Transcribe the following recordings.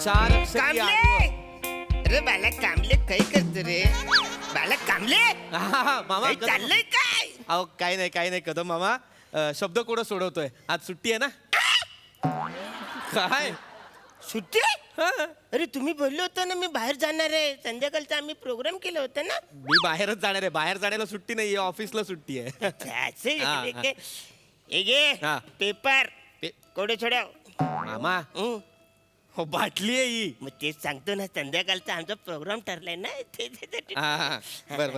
चार अक्षरी कामले अरे बाला कामले काय करतो रे बाला कामले मामा काही चाललंय काय अहो काय नाही कदम मामा शब्दकोड सोडवतोय आज सुट्टी आहे ना. काय सुट्टी अरे तुम्ही बोलले होता ना मी बाहेर जाणार आहे संध्याकाळचा आम्ही प्रोग्राम केला होता ना. मी बाहेरच जाणार आहे. बाहेर जाण्याला सुट्टी नाहीये ऑफिसला सुट्टी आहे. हा. पेपर कोडे छोड्या मामा हो बाटली आहे ही. मग तेच सांगतो ना संध्याकाळचा आमचा प्रोग्राम ठरलाय ना बर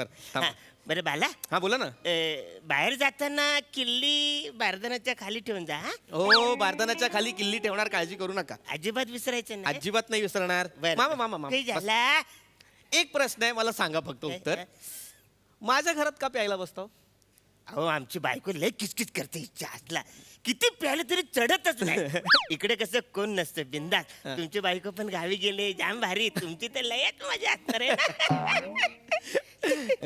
बरं बाला हा बोला ना. बाहेर जाताना किल्ली बारदानाच्या खाली ठेवून जा. हो बारदानाच्या खाली किल्ली ठेवणार काळजी करू नका. अजिबात विसरायचं नाही. अजिबात नाही विसरणार. मामा काही बस. झाला एक प्रश्न आहे मला सांगा फक्त उत्तर. माझ्या घरात का प्यायला बसतो. अहो आमची बायको लय किचकिच करते चहातला किती प्यायला तरी चढतच नाही. इकडे कसं कोण नसतं बिंदास. तुमची बायको पण गावी गेले जाम भारी तुमची तर लयच मजा असणार आहे.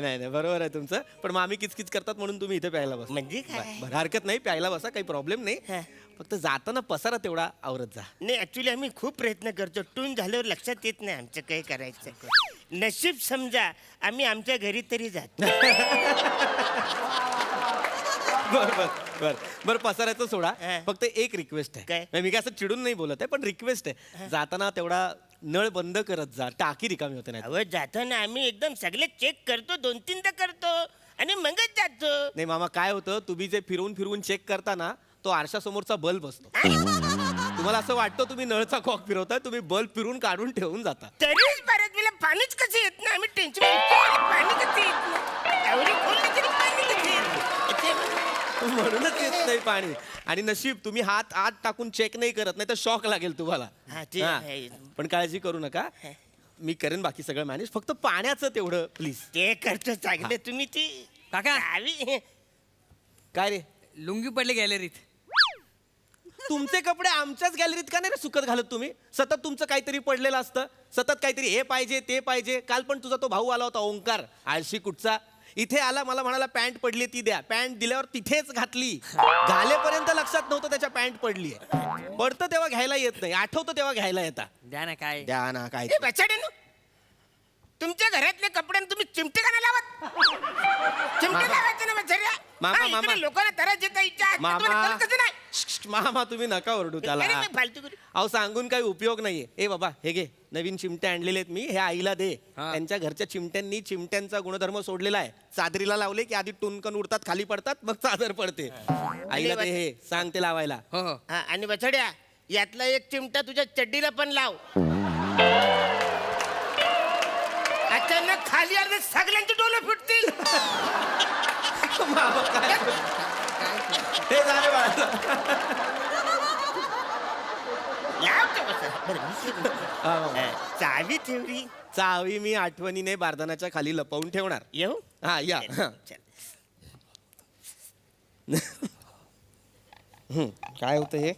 नाही बरोबर आहे तुमचं. पण मग आम्ही किचकिच करतात म्हणून तुम्ही इथे प्यायला बस. म्हणजे काय बरं हरकत नाही प्यायला बसा काही प्रॉब्लेम नाही. फक्त जाताना पसारा तेवढा आवरत जा. नाही ऍक्च्युली आम्ही खूप प्रयत्न करतो टून झाल्यावर लक्षात येत नाही आमचं काही करायचं. नशीब समजा आम्ही आमच्या घरी तरी जातो. बर पसाराचं सोडा. फक्त एक रिक्वेस्ट काय? आहे. मी काय असं चिडून नाही बोलत आहे पण रिक्वेस्ट आहे. जाताना तेवढा नळ बंद करत जा टाकी रिकामी होते नाही. अहो जाताना आम्ही एकदम सगळे चेक करतो 2-3दा करतो आणि मगच जातो. नाही मामा काय होतं तुम्ही जे फिरवून चेक करता ना तो आरशासमोरचा बल्ब असतो. तुम्हाला असं वाटतं तुम्ही नळचा कॉक फिरवताय तुम्ही बल्ब फिरून काढून ठेवून जाता. तरीच बऱ्याच वेळेला पाणीच कसं येत नाही. आम्ही टेन्शन पाणी कसं येत नाही. एवढी खोलली तरी पाणी कसं येत नाही. म्हणूनच येत नाही पाणी. आणि नशीब तुम्ही हात आत टाकून चेक नाही करत नाही तर शॉक लागेल तुम्हाला. ते हा. आहे. पण काळजी करू नका मी करेन बाकी सगळं मॅनेज. फक्त पाण्याचं तेवढं प्लीज. ते करतो चांगलं तुम्ही ती काका गावी काय रे लुंगी पडली गॅलरीत. तुमचे कपडे आमच्याच गॅलरीत का नाही रे सुकत घालत तुम्ही. सतत तुमचं काहीतरी पडलेलं असतं. सतत काहीतरी हे पाहिजे ते पाहिजे. काल पण तुझा तो भाऊ आला होता ओंकार आळशी कुठचा. इथे आला मला म्हणाला पॅन्ट पडली ती द्या. पॅन्ट दिल्यावर तिथेच घातली. घालेपर्यंत लक्षात नव्हतं त्याच्या पॅन्ट पडली आहे. पडतं तेव्हा घ्यायला येत नाही. आठवतं तेव्हा घ्यायला येता. द्या ना काय द्या ना काय. तुमच्या घरातले कपडे तुम्ही चिमटे का नाही लावत. चिमटे लावायचे ना मामा. लोकांना त्रास देता इच्छा मामा. कसं नाही. मामा तुम्ही नका ओरडू त्याला. अरे, मी फालतू करू. अहो सांगून काही उपयोग नाहीये. ए बाबा हे घे नवीन चिमटे आणलेले आहेत मी हे आईला दे. हा. त्यांच्या घरच्या चिमट्यांनी चिमट्यांचा गुणधर्म सोडलेला आहे. चादरीला लावले की आधी टुनकन उडतात खाली पडतात मग चादर पडते. आईला दे हे सांग ते लावायला. हो हो हा, आणि बछड्या यातला एक चिमटा तुझ्या चड्डीला पण लाव. अचानक खाली आले सगळ्यांचे डोळे फुटतील. हे झाले बाळा. लावतो बसा. बरं, मी काय म्हणतो? चावी ठेवली चावी मी आठवणीने बारदानाच्या खाली लपवून ठेवणार. येऊ हा या. चल. काय होतं हे.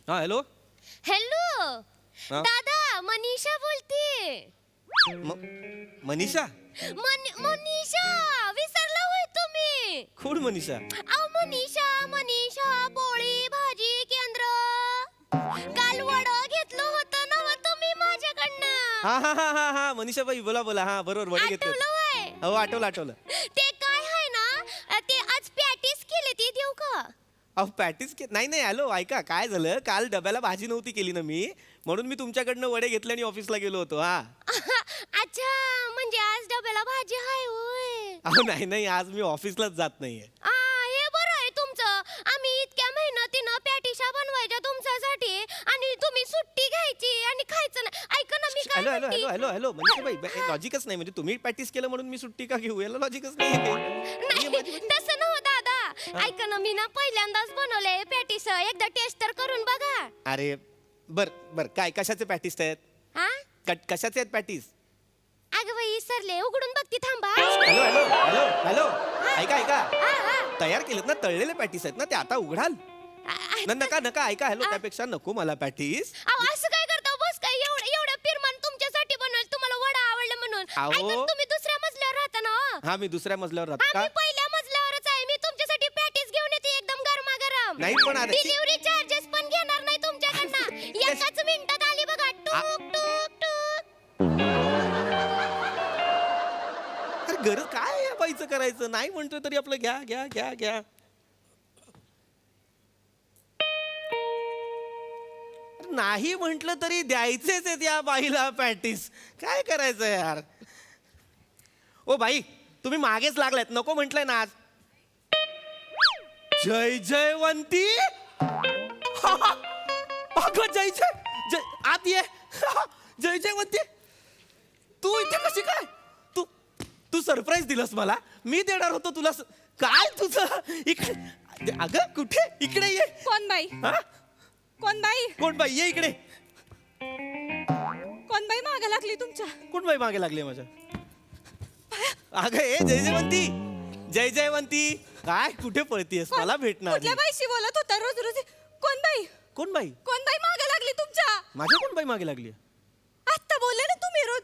हा हॅलो हॅलो हा? दादा मनीषा बोलते. मनीषा मनीषा विसरला होय तुम्ही. खूड मनीषा. अहो मनीषा पोळी भाजी केंद्र काल वड घेतलं होतं ना तुम्ही माझ्याकडनं. हा मनीषा बाई बोला हा बरोबर वडे घेतले. आठवलं होय. हो आठवलं. ते काय आहे ना ते आज पॅटीस केले ती देऊ का. अहो पॅटीस नाही हॅलो ऐका काय झालं काल डब्याला भाजी नव्हती केली ना मी म्हणून मी तुमच्याकडनं वडे घेतले आणि ऑफिसला गेलो होतो. हा अच्छा म्हणजे आज डब्याला भाजी आहे होय. अहो नाही आज मी ऑफिसलाच जात नाहीये. हे बरं आहे तुमचं. आम्ही इतक्या मेहनतीनं पॅटिशा बनवायच्या तुमच्यासाठी आणि तुम्ही सुट्टी घ्यायची आणि खायचं नाही. ऐका ना मी काय म्हणते. हॅलो मनीषा बाई लॉजिकच नाही म्हणजे तुम्ही प्रॅक्टिस केलं म्हणून मी सुट्टी का घेऊ याला लॉजिकच नाही. नाही तसं नव्ह दादा. ऐका ना मी ना पहिल्यांदाच बनवले पॅटिस एकदा टेस्ट तर करून बघा. अरे बर काय कशाचे पॅटीस आहेत. हा कशाचे आहेत पॅटीस. अगं बाई सरले उघडून बघती थांबा. हॅलो ऐका हा हा तयार केलेत ना तळलेले पॅटीस आहेत ना ते आता उघडाल. नका ऐका हॅलो त्यापेक्षा नको मला पॅटीस. अहो असं काय करता बस काय एवढं पिरमान तुमच्यासाठी बनवलं तुम्हाला वडा आवडलं म्हणून. अहो. ऐका तुम्ही दुसऱ्या मजल्यावर राहता ना. हा मी दुसऱ्या मजल्यावर राहतो आम्ही का. पहिल्या मजल्यावरच आहे. मी तुमच्या नाही पण आता डिलिव्हरी चार्जेस पण घेणार नाही तुमच्याकडनं. एकाच मिनिटात आली बघा. टूक टूक टूक. अरे गरज काय आहे या बाईचं करायचं? नाही म्हणतोय तरी आपलं घ्या घ्या घ्या घ्या. नाही म्हटलं तरी द्यायचेच आहेत या बाईला पॅटीस. काय करायचं यार? ओ बाई, तुम्ही मागेच लागलात. नको म्हटलंय ना आज. जय जयवंती. अगं जय जय जय आत ये. जय जयवंती, तू इथे कशी काय? तू तू सरप्राईज दिलंस मला. मी देणार होतो तुला काय तुझं इकडे. अगं कुठे? इकडे ये. कोण बाई? हा? कोण बाई? कोण बाई? ये इकडे. कोण बाई मागे लागली तुमच्या? कोण बाई मागे लागली माझ्या? अगं ए जय जयवंती, जय जयवंती, काय कुठे पळतीयस? मला भेटणार कुठल्या बाईशी बोलत होता रोज रोज? कोण बाई? कोण बाई? कोण बाई मागे लागली तुमच्या? माझ्या कोण बाई मागे लागली? आता बोलले ना तुम्ही रोज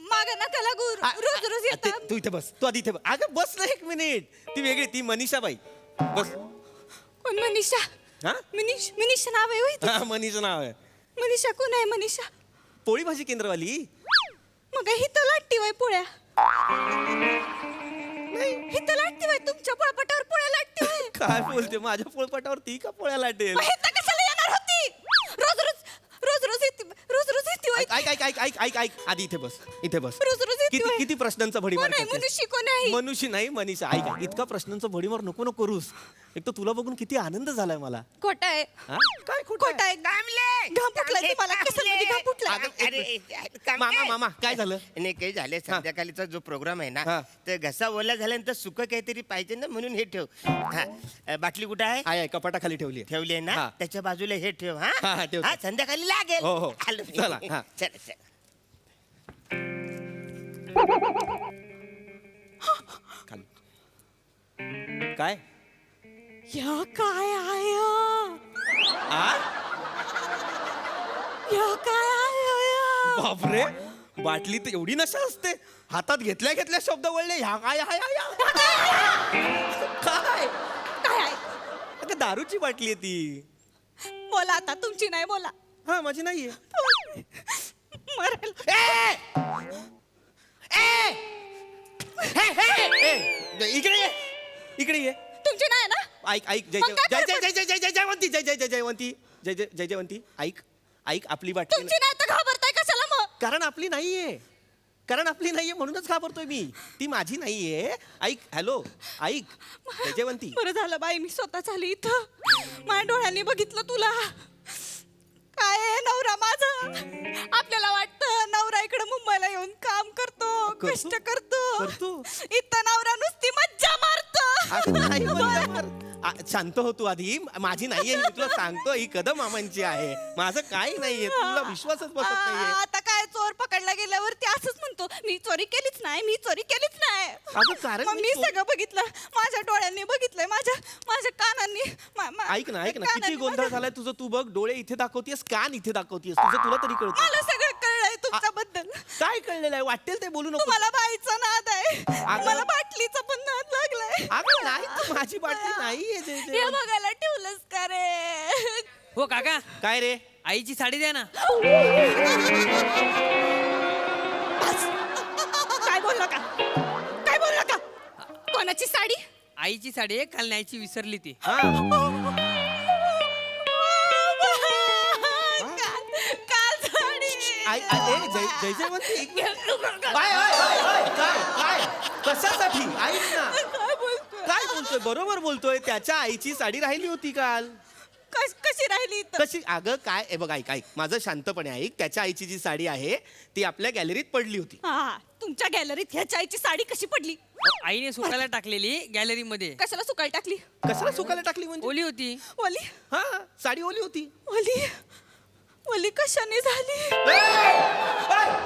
मागे नका लागू. रोज रोज येता. तू इथे बस. तू आधी इथे बस. अगं बस ना एक मिनिट. ती वेगळी, ती मनीषा बाई. बस. कोण मनीषा? हा? मनीषा नाव आहे होय? हा, मनीषा नाव आहे. मनीषा कोण आहे मनीषा? पोळी भाजी केंद्रवाली. मग ही तर लाटती वय पोळ्या. ही तर लाटती वय तुमच्या पोळपाटावर पोळ्या लाटती वय. काय बोलते? माझ्या पोळपाटावर ती का पोळ्या लाटेल? मग हे तर कशाला येणार होती? रोज रोज रोज रोज येते. रोज रोज येते वय. ऐक ऐक ऐक ऐक ऐक ऐक आधी इथे बस. इथे बस. रोज रोज येते किती वय. किती प्रश्नांचा भडीमार कोण आहे करतेस? मनुष्य? कोण आहे? मनुष्य नाही मनीषा. ऐक ऐक, इतका प्रश्नांचा भडीमार नको नको करूस. एक तर तुला बघून किती आनंद झालाय मला. खोट आहे. हा? काय खोट खोटं आहे? आहे. घाम फुटलाय तुम्हाला. केसांमध्ये घाम फुटलाय. अगं, मामा मामा काय झालं? नाही काही झाले. संध्याकाळीचा जो प्रोग्राम आहे ना, हा. तर घसा ओला झाल्यानंतर सुकं काहीतरी पाहिजे ना, म्हणून हे ठेव. हा. बाटली कुठं आहे? आहे कपाटाखाली ठेवली आहे. ठेवली आहे ना, हा. त्याच्या बाजूला हे ठेव. हा, हा, ठेवतो. हा संध्याकाळी लागेल. हो, हो. आलो मी. चला, हा. चला चला. खाली. काय या काय आहे? आ? या काय आहे? बापरे, बाटली तर एवढी नशा असते. हातात घेतल्या घेतल्या शब्द वळले. ह्या काय ह्या ह्या, ह्या. काय? काय आहे? अगं दारूची बाटली आहे ती. बोला आता. तुमची नाही. बोला. हा माझी नाहीये. मरेल. ए! ए! हे, हे! ए, इकडे ये. इकडे ये. तुमची नाही ना? ऐक ऐक जय मग काय जय जय जय जय जय जयवंती, जय जय जय जयवंती, जय जय जय जयवंती. ऐक ऐक, आपली बाटली तुमची नाही तर घाबरताय कशाला मग? कारण आपली नाहीये. कारण आपली नाहीये म्हणूनच घाबरतोय मी. ती माझी नाहीये. ऐक. हॅलो ऐक जय जयवंती. बरं झालं बाई मी स्वतः आली इथं. माझ्या डोळ्यांनी बघितलं तुला. काय आहे नवरा माझा? आपल्याला वाटतं नवरा इकडे मुंबईला येऊन काम करतो, कष्ट करतो. इथं नवरा नुसती मज्जा मारतो. असं नाही म्हणणार. शांत हो तू आधी. माझी नाहीये, मी तुला सांगतो. ही कदम मामांची आहे. माझं काही नाहीये. तुला विश्वासच बसत नाहीये. आता काय चोर पकडला गेल्यावर ते असंच म्हणतो, मी चोरी केलीच नाही, मी चोरी केलीच नाही. अगं, कारण मग मी मी चोरी- सगळं बघितलं. माझ्या डोळ्यांनी बघितलंय, माझ्या कानांनी. ऐक ना ऐक ना, कानांनी किती गोंधळ माझ्या- झालाय तुझं. तू बघ, डोळे इथे दाखवतेस, कान इथे दाखवतेस. तुझं तुला तरी कळत मला सगळं कळलंय तुमच्याबद्दल. काय कळलेलं आहे? वाटेल ते बोलू नको. तुम्हाला बाईचा नाद आहे. अगं- मला बाटलीचा पण नाद लागलाय. अगं नाही, तू माझी बाटली नाहीये जय जय. हे बघायला ठेवलंस का रे? हो काका, काय रे? आईची साडी द्या ना. काय बोलला का? काय बोलला का? कोणाची साडी? आईची साडी आहे, काल न्यायची विसरली ती. हा. काल साडी. ए, जय जय जयवंती एक मिनिट. काय काय काय कशासाठी? ऐक ना. काय बोलतोय? काय बोलतोय? बरोबर बोलतोय. त्याच्या आईची साडी राहिली होती काल. कशी राहिली इथं? कशी? अगं काय, ए बघ ऐक ऐक, माझं शांतपणे ऐक. त्याच्या आईची जी साडी आहे ती आपल्या गॅलरीत पडली होती. हा, तुमच्या गॅलरीत ह्याच्या आईची साडी कशी पडली? आईने सुकायला टाकलेली गॅलरी मध्ये. कशाला सुकायला टाकली? कशाला सुकायला टाकली म्हणजे? ओली होती. ओली? हा, साडी ओली होती. ओली? ओली कशाने झाली? थांब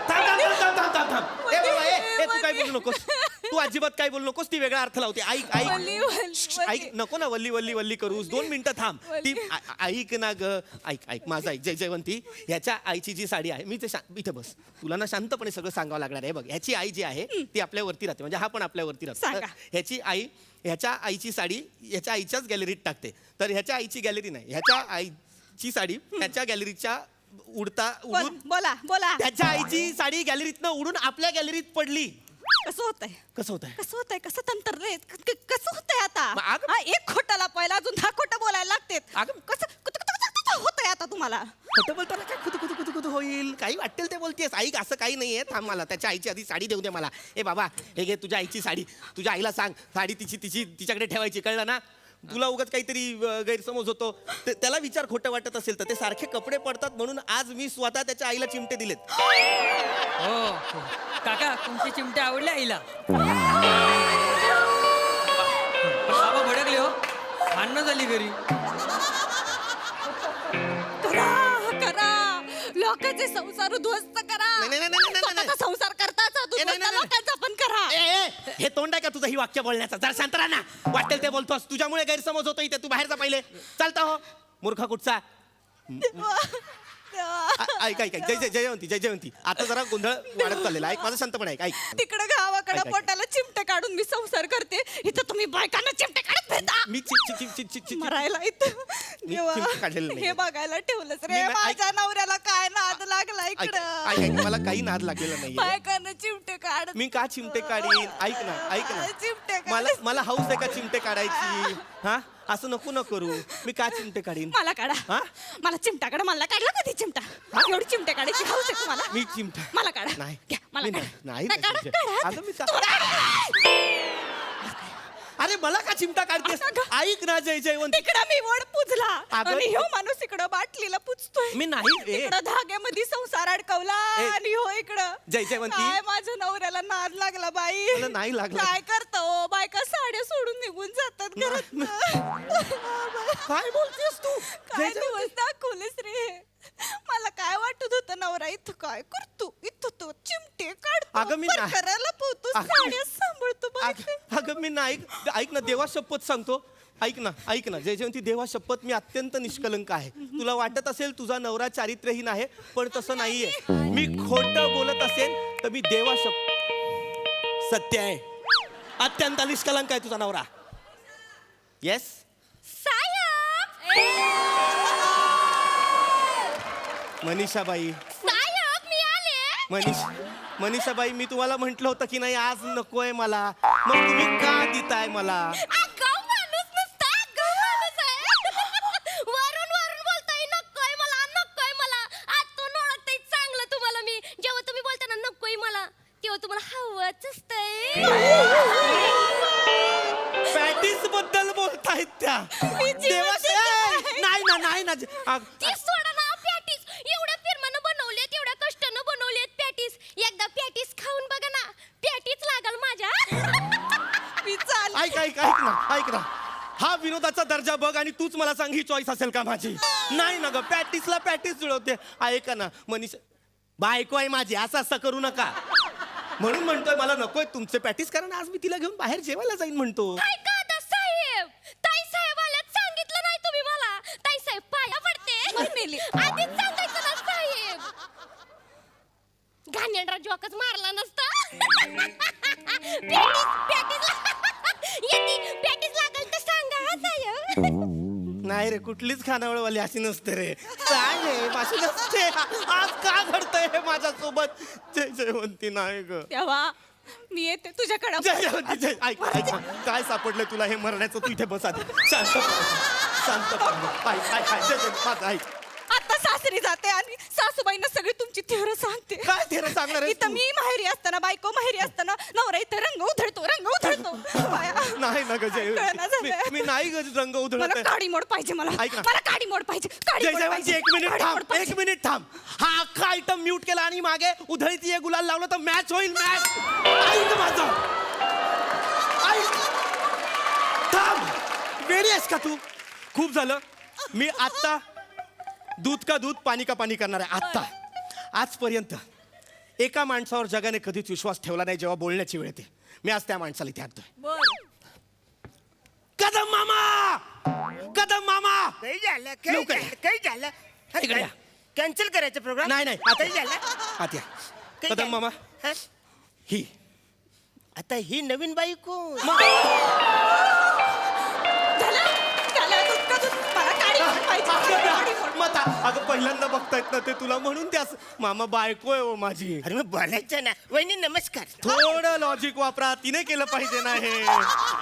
थांब थांब थांब थांब थांब. ए बाबा, ए, ए, तू काय बोलू नकोस. तू अजिबात काय बोलू नकोस, ती वेगळा अर्थ लावते. ऐक ऐक वल्ली, वल्ली, श्श्श, वल्ली. ऐक, नको ना वल्ली वल्ली वल्ली करूस. 2 मिनिटं थांब. ती वल्ली. ऐक ना ग, ऐक ऐक माझं ऐक. जयवंती, ह्याच्या आईची जी साडी आहे, मी ते इथे बस, तुला ना शांतपणे सगळं सांगावं लागणार आहे. बघ, ह्याची आई जी आहे ती आपल्यावरती राहते, म्हणजे हा पण आपल्यावरती राहतो. सांगा. तर ह्याची आई ह्याच्या आईची साडी ह्याच्या आईच्याच गॅलरीत टाकते. तर ह्याच्या आईची गॅलरी नाही, ह्याच्या आईची साडी ह्याच्या गॅलरीच्या उडून बोला बोला. त्याच्या आईची साडी गॅलरीतनं उडून आपल्या गॅलरीत पडली. कसं होतंय कसं होत आहे? कसं होतंय कसं तंत्रलंय कसं होतंय आता मग अगं- हा, एक खोटाला पहिला अजून 10 खोटं बोलायला लागतेत. अगं- कसं होतंय आता तुम्हाला? खोटं बोलताना काय खुद होईल, काही वाटेल ते बोलतेस. ऐक, असं काही नाहीये. थांब, मला त्याच्या आईची आधी साडी देऊ दे मला. ए बाबा, हे घे तुझ्या आईची साडी. तुझ्या आईला सांग साडी तिच्याकडे ठेवायची, कळलं ना? तुला उगाच काहीतरी गैरसमज होतो. त्याला विचार खोटं वाटत असेल तर ते सारखे कपडे पडतात, म्हणून आज मी स्वतः त्याच्या आईला चिमटे दिलेत. हो काका, तुमचे चिमटे आवडले आईला? बाबा भडकले हो, भांडणं झाली घरी. करा लोकांचे संसार उद्ध्वस्त करा. नाही, नाही, नाही, नाही, नाही, नाही. स्वतःचा संसार करताच नाही, नाही, नाही. लोकांचा पण करा. हे तोंड आहे का तुझं ही वाक्य बोलण्याचा? जरा शांत राहा ना. वाटेल ते बोलतोस, तुझ्यामुळे गैरसमज होतो इथे. तू बाहेर जा पहिले. चालता हो मूर्ख कुठचा. ऐक ऐक ऐक. जयवंती, आता जरा गोंधळ वाढत चाललेला. ऐक, माझं शांतपणे ऐक. तिकडं गावाकडे ऐक, ऐक. पोटाला चिमटे काढून मी संसार करते, इथं तुम्ही बायकांना चिमटे काढत फिरता. मी मरायला इथं मी देवा, चिमटे काढलेले नाही. हे बघायला ठेवलंच रे. मी ना- माझ्या नवऱ्याला काय नाद लागला ऐक इकडं. ऐक, मला काही नाद लागलेला नाहीये. बायकांना चिमटे काढ. मी का चिमटे काढीन? ऐक ना चिमटे काढ. मला हाऊस आहे का चिमटे काढायची? हा, असं नको न करू. मी का चिमटे काढीन? मला काढा. हा? मला चिमटा काढा. मला काढला कधी चिमटा? एवढी चिमटे काढायची हौस आहे तुम्हाला? मी चिमटा मला काढा. नाही. घ्या, मला मी काढा. नाही काढा, नाही. काढा. अगं मी तुम्हाला- अरे मला का चिमटा काढतेस? अगं. ऐक ना जयवंती, तिकडं मी वड पुजला अगं, आणि ह्यो माणूस इकडं बाटलीला पुजतोय. मी नाही. इकडं धाग्यामध्ये संसार अडकवला ए, आणि हो इकडं जयवंती. काय माझ्या नवऱ्याला नाद लागला बाई. मला नाही लागला. काय करतो बायका साड्या सोडून निघून जातात घरात. काय बोलतेस तू? काय दिवस दाखवलेस रे. मला काय वाटत होतं नवरा इथं काय करतो, इथं तो चिमटे काढतो, अगं मी नाही. करायला पोहतो, अगं- साड्या सांभाळतो बायका. अगं मी नाही. ऐक ना, देवा शपथ सांगतो. ऐक ना जयवंती, देवा शपथ, मी अत्यंत निष्कलंक आहे. तुला वाटत असेल तुझा नवरा चारित्र्यहीन आहे, पण तसं नाहीये. मी खोटं बोलत असेल तर मी देवा शपथ, सत्य आहे. अत्यंत निष्कलंक आहे तुझा नवरा. येस. मनीषाबाई, साहेब मी आले. मनीषाबाई, मी तुम्हाला म्हंटल होतं की नाही आज नकोय मला, मग तुम्ही का देताय मला? आगाऊ माणूस नुसता आगाऊ माणूस आहे. वरून बोलताय नकोय मला. आतून ओळखताय चांगलं तुम्हाला मी. जेव्हा तुम्ही बोलता ना नकोय मला, तेव्हा तुम्हाला हवंच असतंय. पॅटीस बद्दल बोलतायत त्या. देवा नाही ना ती सोडा ना पॅटीस. एवढ्या फिरमानं बनवलेत, एवढ्या कष्टानं बनवलेत पॅटीस. एकदा पॅटीस खाऊन बघा ना, पॅटीस लागल माझ्या. मी चाल ऐक ना. हा विनोदाचा दर्जा बघ आणि तूच मला सांग ही चॉईस असेल का माझी? नाही ना ग, पॅटीसला पॅटीस जुळवते. ऐका ना मनीषा, बायको आहे माझी, असं करू नका. म्हणून म्हणतोय मला नकोय तुमचे पॅटीस, कारण आज मी तिला घेऊन बाहेर जेवायला जाईन म्हणतो. काय का साहेब? ताई साहेब आल्यात, सांगितलं नाही तुम्ही मला. ताई साहेब पाया पडते. आधीच सांगायचं ना साहेब. घाणेरडा जोकच मारला नसता. पॅटीस लागल तर सांगा हा साहेब. नाही रे, कुठलीच खानावळवाली अशी नसते रे. काय नाही, अशी नसते. आज का घडतंय हे माझ्यासोबत? जयवंती नाही ग. तेव्हा मी येते तुझ्याकडे. जयवंती, ऐक काय सापडलं तुला हे मरण्याचं? तू इथे बसा. शांत ऐक. आता सासरी जाते आणि सासूबाईंना सगळी तुमची थेर सांगते. काय थेरं सांगणार आहेस इथं तू? मी माहेरी असताना, बायको माहेरी असताना नवरा इथं रंग उधळतो. बाया, नाही ना ग कळना झालंय. जय, मी नाही ग रंग उधळत मला आहे. काडी मोड पाहिजे. मला ऐक ना. काडी मोड पाहिजे. काडी मोड जयवंती, पाहिजे. एक मिनिट काडी थांब. मोड पाहिजे. एक मिनिट थांब. हा अख्खा आयटम म्यूट केला आणि मागे उधळीत गुलाल लावलं तर मॅच होईल. मॅच. ऐक माझं. ऐक. थांब. वेडी आहेस का तू? खूप झालं. मी आत्ता दूध का दूध, पाणी का पाणी करणार आहे. आत्ता आजपर्यंत एका माणसावर जगाने कधीच विश्वास ठेवला नाही जेव्हा बोलण्याची वेळ येते. मी आज त्या माणसाला इथे आणतोय. कदम मामा, कदम मामा. काही झालं काही लवकर झालं काही झालं इकडे या. कॅन्सल करायचं प्रोग्राम नाही नाही काही आता झालं आत या. काही कदम झालं? मामा हा? ही आता ही नवीन बायको अगं पहिल्यांदा बघतायत ना ते तुला म्हणून त्यास मामा बायको आहे हो माझी. अरे मग बोलायचं ना वहिनी नमस्कार थोडं लॉजिक वापरा. तिने केलं पाहिजे ना हे.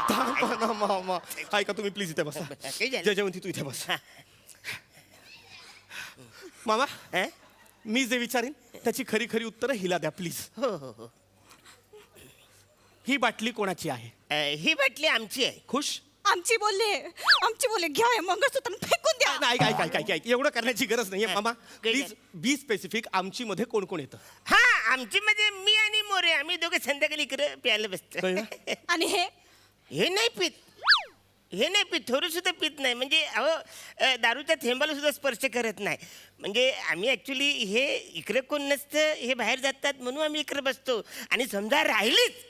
थांबा ना मामा. ऐका तुम्ही प्लीज इथे बसा. काही झालं? जयवंती तू इथे बस. मामा हा? मी जे विचारीन त्याची खरी खरी उत्तरं हिला द्या प्लीज. हो हो हो ही बाटली कोणाची आहे? ही बाटली आमची आहे खुश? आमची बोलले घ्या हे मंगळसूत्र फेकून द्या. ऐक ऐक ऐक ऐक ऐक एवढं करण्याची गरज नाहीये मामा. काही प्लीज बी स्पेसिफिक. आमची मध्ये कोण कोण येतं? हा आमची म्हणजे मी आणि मोरे आम्ही दोघे संध्याकाळी इकडे प्यायला बसतो कळलं? आणि हे हे नाही पित थोडं सुद्धा पित नाही म्हणजे अहो दारूच्या थेंबाला सुद्धा स्पर्श करत नाही. म्हणजे आम्ही ॲक्च्युली हे इकडे कोण नसतं हे बाहेर जातात म्हणून आम्ही इकडे बसतो. आणि समजा राहिलीच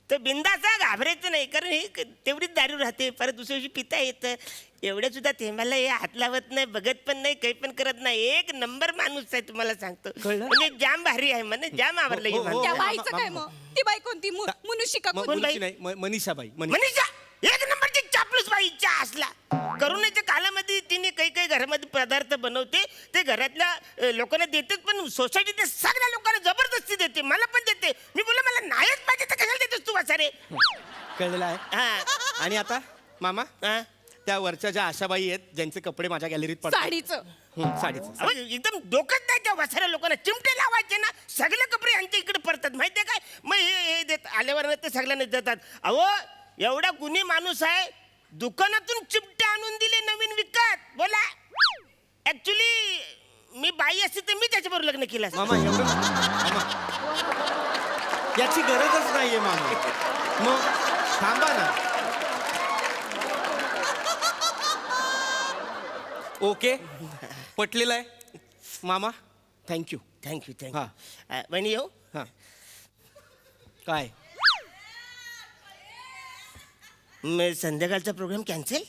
तर बिंदाचा घाबरायचं नाही कारण हे तेवढीच दारू राहते. परत दुसऱ्या दिवशी पिता येतं. एवढ्या सुद्धा थेंबाला हे हात लावत नाही बघत पण नाही काही पण करत नाही. एक नंबर माणूस आहे तुम्हाला सांगतो. कळलं? म्हणजे जाम भारी आहे म्हणे जाम आवडलं हे हो, हो, माणूस. त्या हो. बाईचं काय मग? ती बाई कोणती मुनुशिका कोण? मुलीची नाही मनीषाबाई. मनीषा एक नंबरची चापलूस बाईच्या असला करोनाच्या काळामध्ये तिने काही घरामध्ये पदार्थ बनवते ते घरातल्या लोकांना देते पण सोसायटीत सगळ्या लोकांना जबरदस्ती देते. मला पण देते. मी बोला मला नाहीच पाहिजे तर कशाला देतोस तू वासारे. कळलेलं आहे. हा आणि आता मामा हा. त्या वरच्या ज्या आशाबाई आहेत ज्यांचे कपडे माझ्या गॅलरीत पडतात. साडीचं साडीचं. अहो, एकदम डोकंच नाही त्या वासाऱ्या लोकांना चिमटे लावायचे ना सगळे कपडे यांच्या इकडे पडतात माहितीये काय. मग हे देत आल्यावर ना ते सगळ्यांना देतात. अहो एवढा गुन्हे माणूस आहे दुकानातून चिमटे आणून दिले नवीन विकत. बोला ऍक्च्युली मी बाई असते तर मी त्याच्याबरोबर लग्न केलं असतं. मामा एवढं मामा याची गरजच नाहीये मामा. मग थांबा ना. ओके पटलेलं आहे मामा. थँक्यू. थँक्यू हा. थँक्यू बहिणी येऊ हां काय मग संध्याकाळचा प्रोग्राम कॅन्सल.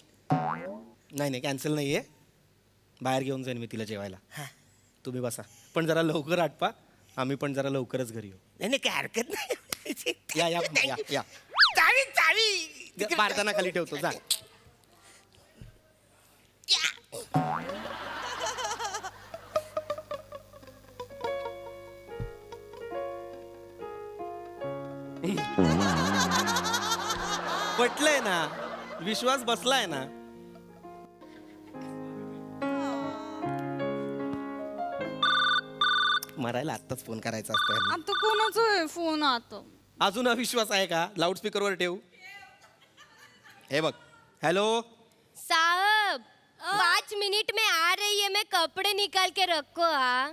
नाही कॅन्सल नाही आहे. बाहेर घेऊन जाईन मी तिला जेवायला. हा. तुम्ही बसा पण जरा लवकर आटपा. आम्ही पण जरा लवकरच घरी येऊ. नाही काय हरकत नाही. या या Thank या you. या. चावी चावी बारदाना खाली ठेवतो जा. पटलंय ना. विश्वास बसलाय ना. मरायला आत्ताच फोन करायचा असतो यांना. आता कोणाचा फोन आता? अजून अविश्वास आहे का? लाऊडस्पीकरवर ठेवू. हे बघ. हॅलो साहब 5 मिनट में आ रही है. मैं कपड़े निकाल के रखो. हाँ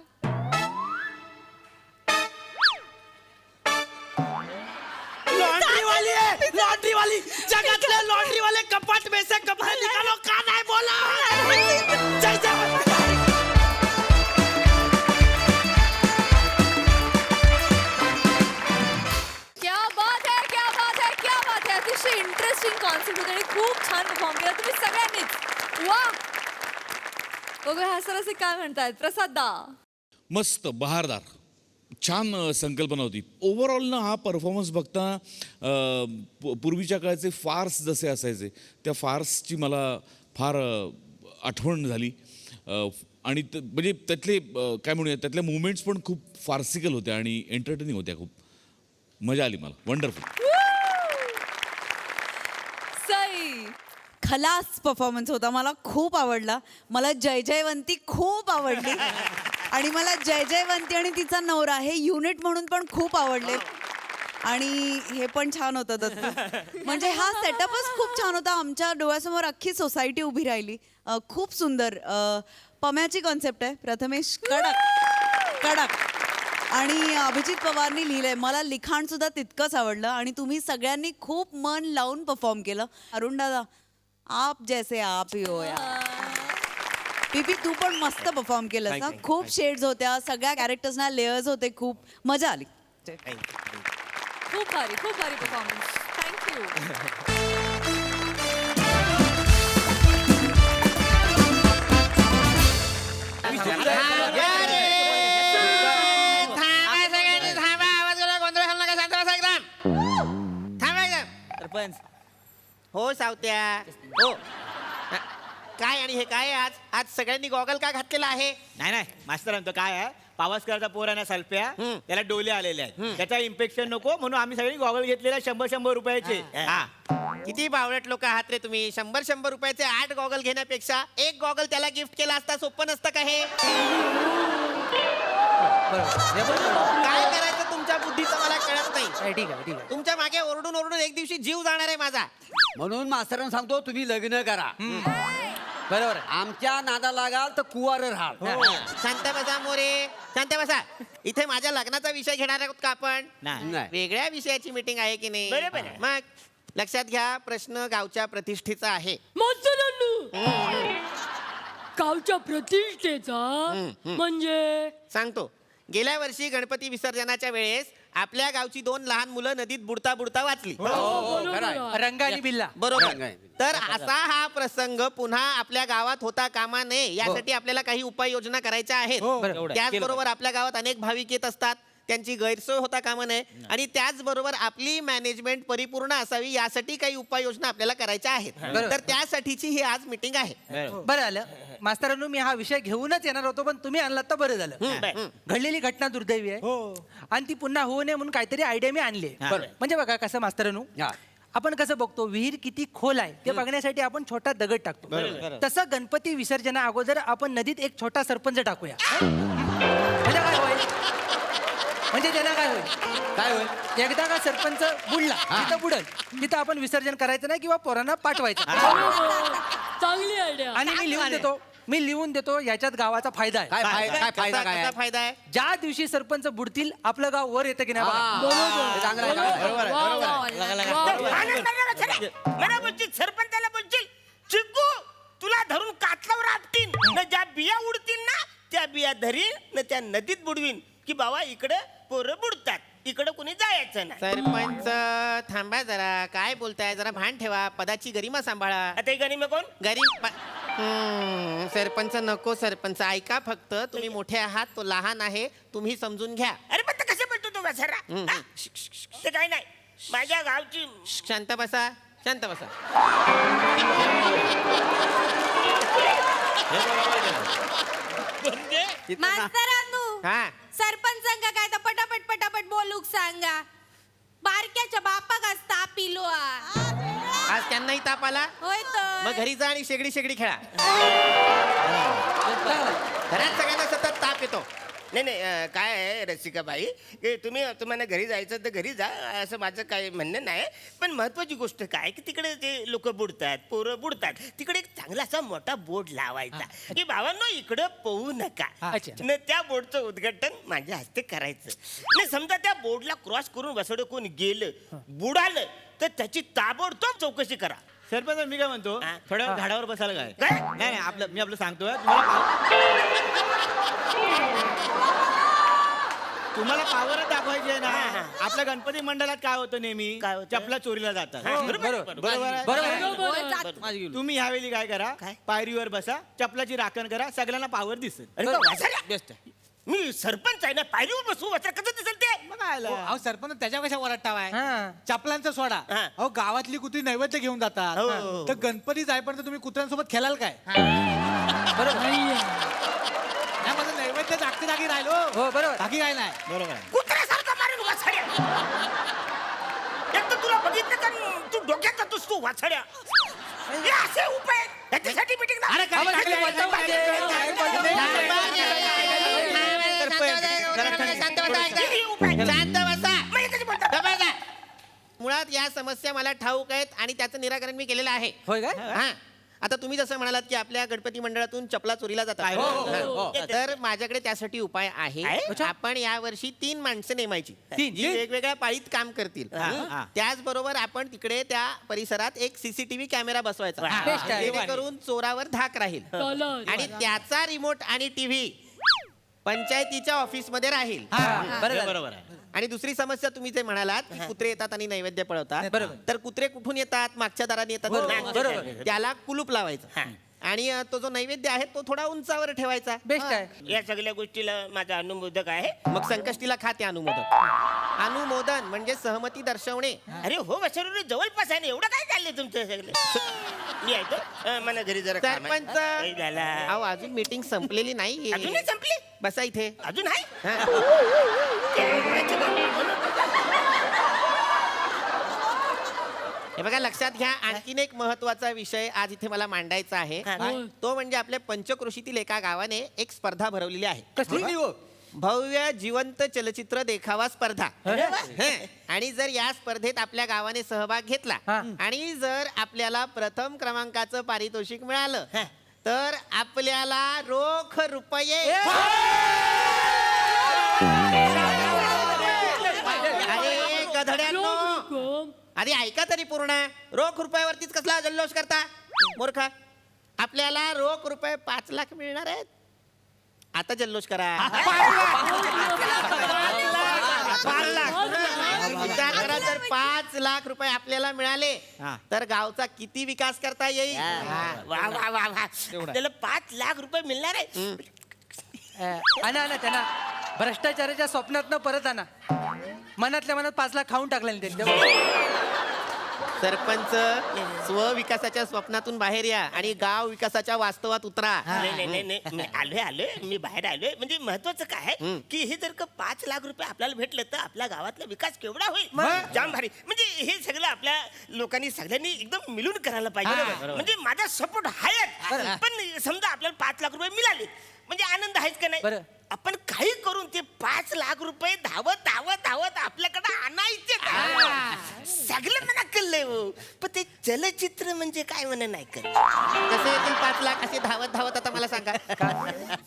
लॉन्ड्री वाली है. लॉन्ड्री वाली. जगातले लॉन्ड्री वाले कपाट में से कपड़े निकालो. का नाही बोला. जय जय. क्या बात है क्या बात है क्या बात है. अतिशय इंटरेस्टिंग कॉन्सेप्ट होते आणि खूप छान परफॉर्म केला तुम्ही सगळ्यांनीच. वा बघूया हा सर असे काय म्हणतायत. प्रसाद दा मस्त बहारदार छान संकल्पना होती. ओव्हरऑल ना हा परफॉर्मन्स बघता पूर्वीच्या काळचे फार्स जसे असायचे त्या फार्सची मला फार आठवण झाली. आणि म्हणजे त्यातले काय म्हणूया त्यातल्या मुवमेंट्स पण खूप फार्सिकल होत्या आणि एंटरटेनिंग होत्या. खूप मजा आली मला. वंडरफुल. सई खलास परफॉर्मन्स होता. मला खूप आवडला. मला जय जयवंती खूप आवडली आणि मला जय जयवंती आणि तिचा नवरा हे युनिट म्हणून पण खूप आवडले. आणि हे पण छान होतं दत्तू. म्हणजे हा सेटअपच खूप छान होता. आमच्या डोळ्यासमोर अख्खी सोसायटी उभी राहिली. खूप सुंदर. पम्याची कॉन्सेप्ट आहे. प्रथमेश कडक कडक आणि अभिजित पवारनी लिहिलंय. मला लिखाण सुद्धा तितकंच आवडलं आणि तुम्ही सगळ्यांनी खूप मन लावून परफॉर्म केलं. अरुण दादा आप जैसे आप ही हो यार. पीपी तू पण मस्त परफॉर्म केलंस ना. खूप शेड्स होत्या, सगळ्या कॅरेक्टर्सना लेयर्स होते, खूप मजा आली. खूप भारी परफॉर्मन्स. थँक्यू. सरपंच हो सावत्या हो काय आणि हे काय आज आज सगळ्यांनी गॉगल का घातलेला आहे? नाही मास्तर म्हणतो काय आहे पावसकरचा पोर आहे ना सल्प्या त्याला डोले आलेले आहेत त्याचा इन्फेक्शन नको म्हणून आम्ही सगळी गॉगल घेतलेला 100 रुपयाचे. हा किती बावळट लोक आहात रे तुम्ही. 100 रुपयाचे 8 गॉगल घेण्यापेक्षा एक गॉगल त्याला गिफ्ट केला असता सोपं नसतं का हे? काय करायचं तुमच्या बुद्धीचं मला कळत नाही. ठीक आहे तुमच्या मागे ओरडून ओरडून एक दिवशी जीव जाणार आहे माझा. म्हणून मास्तरांना सांगतो तुम्ही लग्न करा. बरोबर आमच्या नादा लागाल तर कुवार राहाल. शांत बसा मोरे शांत बसा. इथे माझ्या लग्नाचा विषय घेणार आहोत का आपण? नाही. वेगळ्या विषयाची मीटिंग आहे की नाही? बरोबर आहे. मग लक्षात घ्या प्रश्न गावच्या प्रतिष्ठेचा आहे. गावच्या प्रतिष्ठेचा म्हणजे सांगतो. गेल्या वर्षी गणपती विसर्जनाच्या वेळेस आपल्या गावची 2 लहान मुलं नदीत बुडता बुडता वाचली. रंगानी बिल्ला बरोबर. तर असा हा प्रसंग पुन्हा आपल्या गावात होता कामा नये यासाठी आपल्याला काही उपाययोजना करायच्या आहेत. त्याचबरोबर आपल्या गावात अनेक भाविक येत असतात, त्यांची गैरसोय होता कामा नये आणि त्याचबरोबर आपली मॅनेजमेंट परिपूर्ण असावी यासाठी काही उपाययोजना आपल्याला करायच्या आहेत. तर त्यासाठीची ही आज मीटिंग आहे. बरं आलं मास्तरांनो मी हा विषय घेऊनच येणार होतो पण तुम्ही आणलात तर बरं झालं. घडलेली घटना दुर्दैवी आहे आणि ती पुन्हा होऊ नये म्हणून काहीतरी आयडिया मी आणली. म्हणजे बघा कसं मास्तरांनो आपण कसं बघतो विहीर किती खोल आहे ते बघण्यासाठी आपण छोटा दगड टाकतो. तसं गणपती विसर्जना अगोदर आपण नदीत एक छोटा सरपंच टाकूया. म्हणजे काय होईल म्हणजे त्याला काय होईल एकदा का सरपंच बुडला तिथं बुडल तिथं आपण विसर्जन करायचं नाही किंवा पोरांना पाठवायचं. चांगली आयडिया. आणि मी लिहून देतो याच्यात गावाचा फायदा आहे. काय फायदा आहे? ज्या दिवशी सरपंच बुडतील आपलं गाव वर येतं की नाही मला बोलशील सरपंचाला बोलशील चिक्कू तुला धरून कातलावर आपटीन न ज्या बिया उडतील ना त्या बिया धरीन न त्या नदीत बुडवीन की बाबा इकडे पोरं बुडतात इकडे कुणी जायचं नाही. सरपंच थांबा जरा. काय बोलताय जरा भान ठेवा. पदाची गरिमा सांभाळा. आता गणिमे कोण सरपंच नको. सरपंच ऐका फक्त. तुम्ही मोठे आहात तो लहान आहे. तुम्ही समजून घ्या. अरे पण कसं बोलतो तो वसरा ते काय नाही माझ्या गावची शांत बसा शांत बसा. मास्तरांनो हा सरपंचांका काय तर पटापट बोलूक सांगा. बारक्याच्या बापाक असता पिलो आज त्यांनाही ताप आला. होय तर मग घरी जा आणि शेगडी खेळा. घरात सगळ्यांना सतत ताप येतो. नाही काय आहे रसिकाबाई की तुम्हाला घरी जायचं तर घरी जा असं माझं काय म्हणणं नाही. पण महत्वाची गोष्ट काय की तिकडे जे लोक बुडतात पोरं बुडतात तिकडे एक चांगला असा मोठा बोर्ड लावायचा की भावांनो इकडं पोहू नका. न त्या बोर्डचं उद्घाटन माझ्या हस्ते करायचं. नाही समजा त्या बोर्डला क्रॉस करून वसड कोण गेलं बुडालं तर त्याची ताबडतोब चौकशी करा. सरपंच मी काय म्हणतो थोड्या वेळ झाडावर बसायला काय? काय? नाही मी आपलं सांगतोय तुम्हाला पावर दाखवायची आहे ना. आपल्या गणपती मंडळात काय होतं नेहमी काय होतं? चपला चोरीला जातात. बरोबर आहे? तुम्ही ह्यावेळी काय करा पायरीवर बसा चपलाची राखण करा सगळ्यांना पावर दिसेल. अरे बेस्ट मी सरपंच आहे ना पायरीवर बसू वसरा कसं दिसेल ते अहो सरपंच त्याच्या कशा वरटावाय चपलांचा सोडा. हा. अहो गावातली कुत्री नैवेद्य घेऊन जातात हो. तर गणपती जाईपर्यंत तुम्ही कुत्र्यांसोबत खेळाल काय? नाही माझं नैवेद्य जागी राहिलो. हो बरोबर बाकी काय नाही. बरोबर आहे. कुत्र्यासारखा मारेल वाछड्या. एक तर तुला बघितलं का तू डोक्यात जातोस तू वाछड्या. हे असे उपाय आहेत. याच्यासाठी मीटिंग शांत बसा. मुळात या समस्या मला ठाऊक आहेत आणि त्याचं निराकरण मी केलेलं आहे. होय काय? हा आता तुम्ही जसं म्हणालात की आपल्या गणपती मंडळातून चपला चोरीला जातात हां. तर माझ्याकडे त्यासाठी उपाय आहे. आपण यावर्षी 3 माणसं नेमायची जी वेगवेगळ्या पाळीत काम करतील. त्याचबरोबर आपण तिकडे त्या परिसरात एक सीसीटीव्ही कॅमेरा बसवायचा जेणेकरून चोरावर धाक राहील चालेल. आणि त्याचा रिमोट आणि टीव्ही पंचायतीच्या ऑफिस मध्ये राहील. बरोबर आहे. आणि दुसरी समस्या तुम्ही जे म्हणालात की कुत्रे येतात आणि नैवेद्य पळवतात तर कुत्रे कुठून येतात मागच्या दाराने येतात त्याला कुलूप लावायचं आणि तो जो नैवेद्य आहे तो थोडा उंचावर ठेवायचा. बेस्ट आहे. या सगळ्या गोष्टीला माझा अनुमोदक आहे. मग संकष्टीला खाते अनुमोदन. अनुमोदन म्हणजे सहमती दर्शवणे. अरे हो बसवलं जवळपास आहे ना, एवढं काय चाललंय तुमचं सगळं. मी ऐकतो मला घरी जरा काम आहे. सरपंच काही झाला. अहो अजून मीटिंग संपलेली नाही. अजूनही संपली बसा इथे. अजून आहे. हे बघा लक्षात घ्या आणखीन एक महत्वाचा विषय आज इथे मला मांडायचा आहे. तो म्हणजे आपल्या पंचक्रोशीतील एका गावाने एक स्पर्धा भरवलेली आहे. कसली हो? भव्य जिवंत चलचित्र देखावा स्पर्धा. हं. आणि जर या स्पर्धेत आपल्या गावाने सहभाग घेतला आणि जर आपल्याला प्रथम क्रमांकाचं पारितोषिक मिळालं तर आपल्याला रोख रुपये अरे गधड्यांनो आधी ऐका तरी पूर्ण. रोख रुपयावरतीच कसला जल्लोष करता मूर्खा. आपल्याला रोख रुपये 5 लाख मिळणार आहेत. आता जल्लोष करा. 5 लाख. विचार करा जर 5 लाख रुपये आपल्याला मिळाले तर गावचा किती विकास करता येईल. वा वा वा वा. त्याला 5 लाख रुपये मिळणार आहे. आणा त्यांना भ्रष्टाचाराच्या स्वप्नात परत आणा. मनातल्या मनात 5 लाख खाऊन टाकले त्यांनी. सरपंच स्वविकासाच्या स्वप्नातून बाहेर या आणि गाव विकासाच्या वास्तवात उतरा. नाही मी आलोय मी बाहेर आलोय. म्हणजे महत्वाचं काय आहे की हे जर का 5 लाख रुपये आपल्याला भेटलं तर आपल्या गावातला विकास केवढा होईल. जाम भारी. म्हणजे हे सगळं आपल्या लोकांनी सगळ्यांनी एकदम मिळून करायला पाहिजे. म्हणजे माझा सपोर्ट आहे. पण समजा आपल्याला 5 लाख रुपये मिळाले म्हणजे आनंद आहेच का नाही. आपण काही करून ते 5 लाख रुपये धावत धावत धावत आपल्याकडे आणायचे सगळं मला कळलंय हो. पण ते चलचित्र म्हणजे काय म्हणा नाही कळलं. कसे येतील 5 लाख असे धावत धावत आता मला सांगा.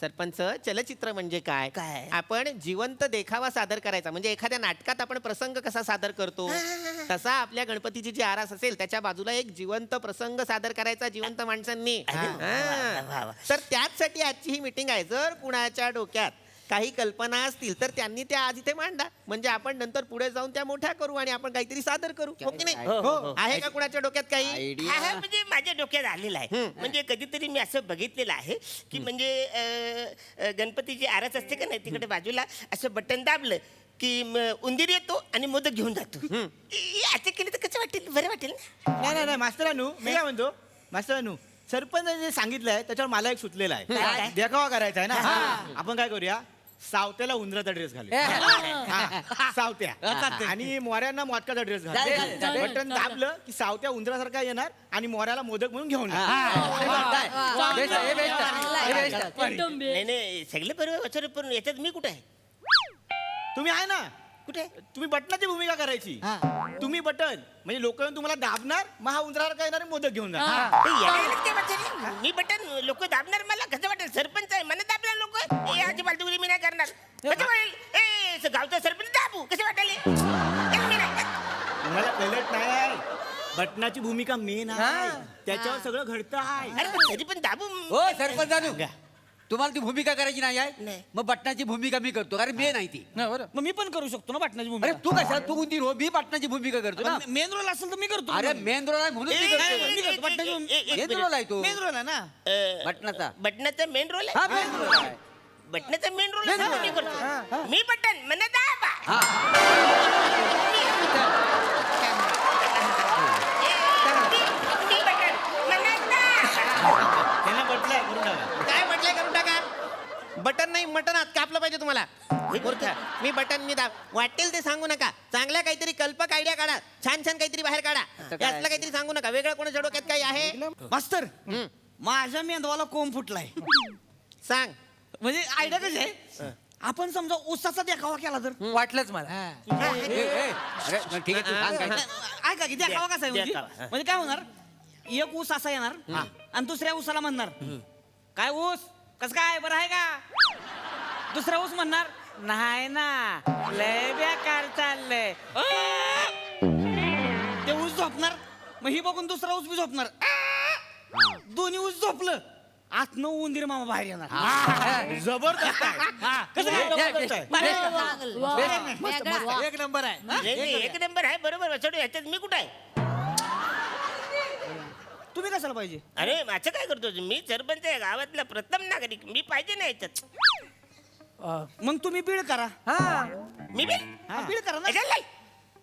सरपंच चलचित्र म्हणजे काय. आपण जिवंत देखावा सादर करायचा. म्हणजे एखाद्या नाटकात आपण प्रसंग कसा सादर करतो तसा आपल्या गणपतीची जी आरास असेल त्याच्या बाजूला एक जिवंत प्रसंग सादर करायचा जिवंत माणसांनी. तर त्याचसाठी आजची ही मीटिंग आहे. जर कुणाच्या डोक्यात काही कल्पना असतील तर त्यांनी त्या आज इथे मांडा. म्हणजे आपण नंतर पुढे जाऊन त्या मोठ्या करू आणि आपण काहीतरी सादर करू. हो की नाही. आहे का कुणाच्या डोक्यात काही. म्हणजे माझ्या डोक्यात आलेला आहे. म्हणजे कधीतरी मी असं बघितलेलं आहे की म्हणजे गणपतीची आरस असते का नाही तिकडे बाजूला असं बटन दाबलं की उंदीर येतो आणि मोदक घेऊन जातो. असं केलं तर कसं वाटेल. बरं वाटेल ना. नाही मास्तरानू मी काय म्हणतो मास्तरानू सरपंचाने जे सांगितलंय त्याच्यावर मला एक सुचलेलं आहे. देखावा करायचा आहे ना. आपण काय करूया सावत्याला उंदराचा ड्रेस घालूया. सावत्या आणि मोऱ्यांना मोदकाचा ड्रेस घालू. बटन दाबलं की सावत्या उंदरासारखा येणार आणि मोऱ्याला मोदक म्हणून घेऊन नाही सगळं बरोबर. पण याच्यात मी कुठे आहे. तुम्ही आहे ना. कुठे तुम्ही बटनाची भूमिका करायची. तुम्ही बटन म्हणजे लोक तुम्हाला दाबणार मग हा उंदरासारखा येणार मोदक घेऊन जाणार. मी बटन लोक दाबणार मला कसं वाटेल. सरपंच आहे मला दाबणार लोक. याची फालतूगिरी मी नाही करणार. कसं वाटेल. गावचा सरपंच दाबू कसं वाटेल. मला कळत नाही. बटनाची भूमिका मेन आहे. त्याच्यावर सगळं घडतं आहे. अरे पण तरी पण दाबू. हो सरपंच तुम्हाला ती भूमिका करायची नाही आहे. मग बटनाची भूमिका मी करतो कारण मी नाही ती. मग मी पण करू शकतो ना बटनाची अरे भूमिका. तू कशा तू कोणती रो मी बटनाची भूमिका करतो ना. मेन रोल असेल तर मी करतो. अरे मेन रोल आहे म्हणून मी करतो. मेन रोल आहे तो. मेन रोल आहे ना. बटनाचा बटनाचा मेन रोल हा आहे. मेन रोल आहे. बटनाचा मेन रोल मी करतो. मी बटन म्हणा दाबा. त्यांना बटलाय करून टाका. काय म्हटलंय करून टाका. बटन नाही मटन आत कापलं पाहिजे तुम्हाला. मी बटन मी दाब वाटेल ते सांगू नका. चांगल्या काहीतरी कल्पक आयडिया काढा. छान काहीतरी बाहेर काढा. यातलं काहीतरी सांगू नका. वेगळं कोणाच्या डोक्यात काही आहे. मास्तर माझ्या मेंदवाला कोंब फुटलाय. सांग. म्हणजे आयडिया कशी आहे. आपण समजा ऊसाचा देखावा केला तर. वाटलंच मला. अरे ठीक आहे तू सांग काय. ऐका की देखावा कसा आहे म्हणजे काय होणार एक ऊस असा येणार आणि दुसऱ्या ऊसाला म्हणणार काय ऊस कस काय बरं आहे का दुसरा ऊस म्हणणार नाही ना लय बेकार चाललंय ते ऊस झोपणार मग ही बघून दुसरा ऊस बी झोपणार दोन्ही ऊस झोपलं आतनं उंदीर मामा बाहेर येणार जबरदस्त आहे. कसं काय? जबरदस्त आहे. एक नंबर आहे एक नंबर आहे बरोबर वसडू ह्याच्यात मी कुठं आहे तुम्ही कशाला पाहिजे अरे असं काय करतो मी सरपंच आहे गावातला प्रथम नागरिक मी पाहिजे ना ह्याच्यात मग तुम्ही बिल करा मी बिल बिल करा ना अगं लय.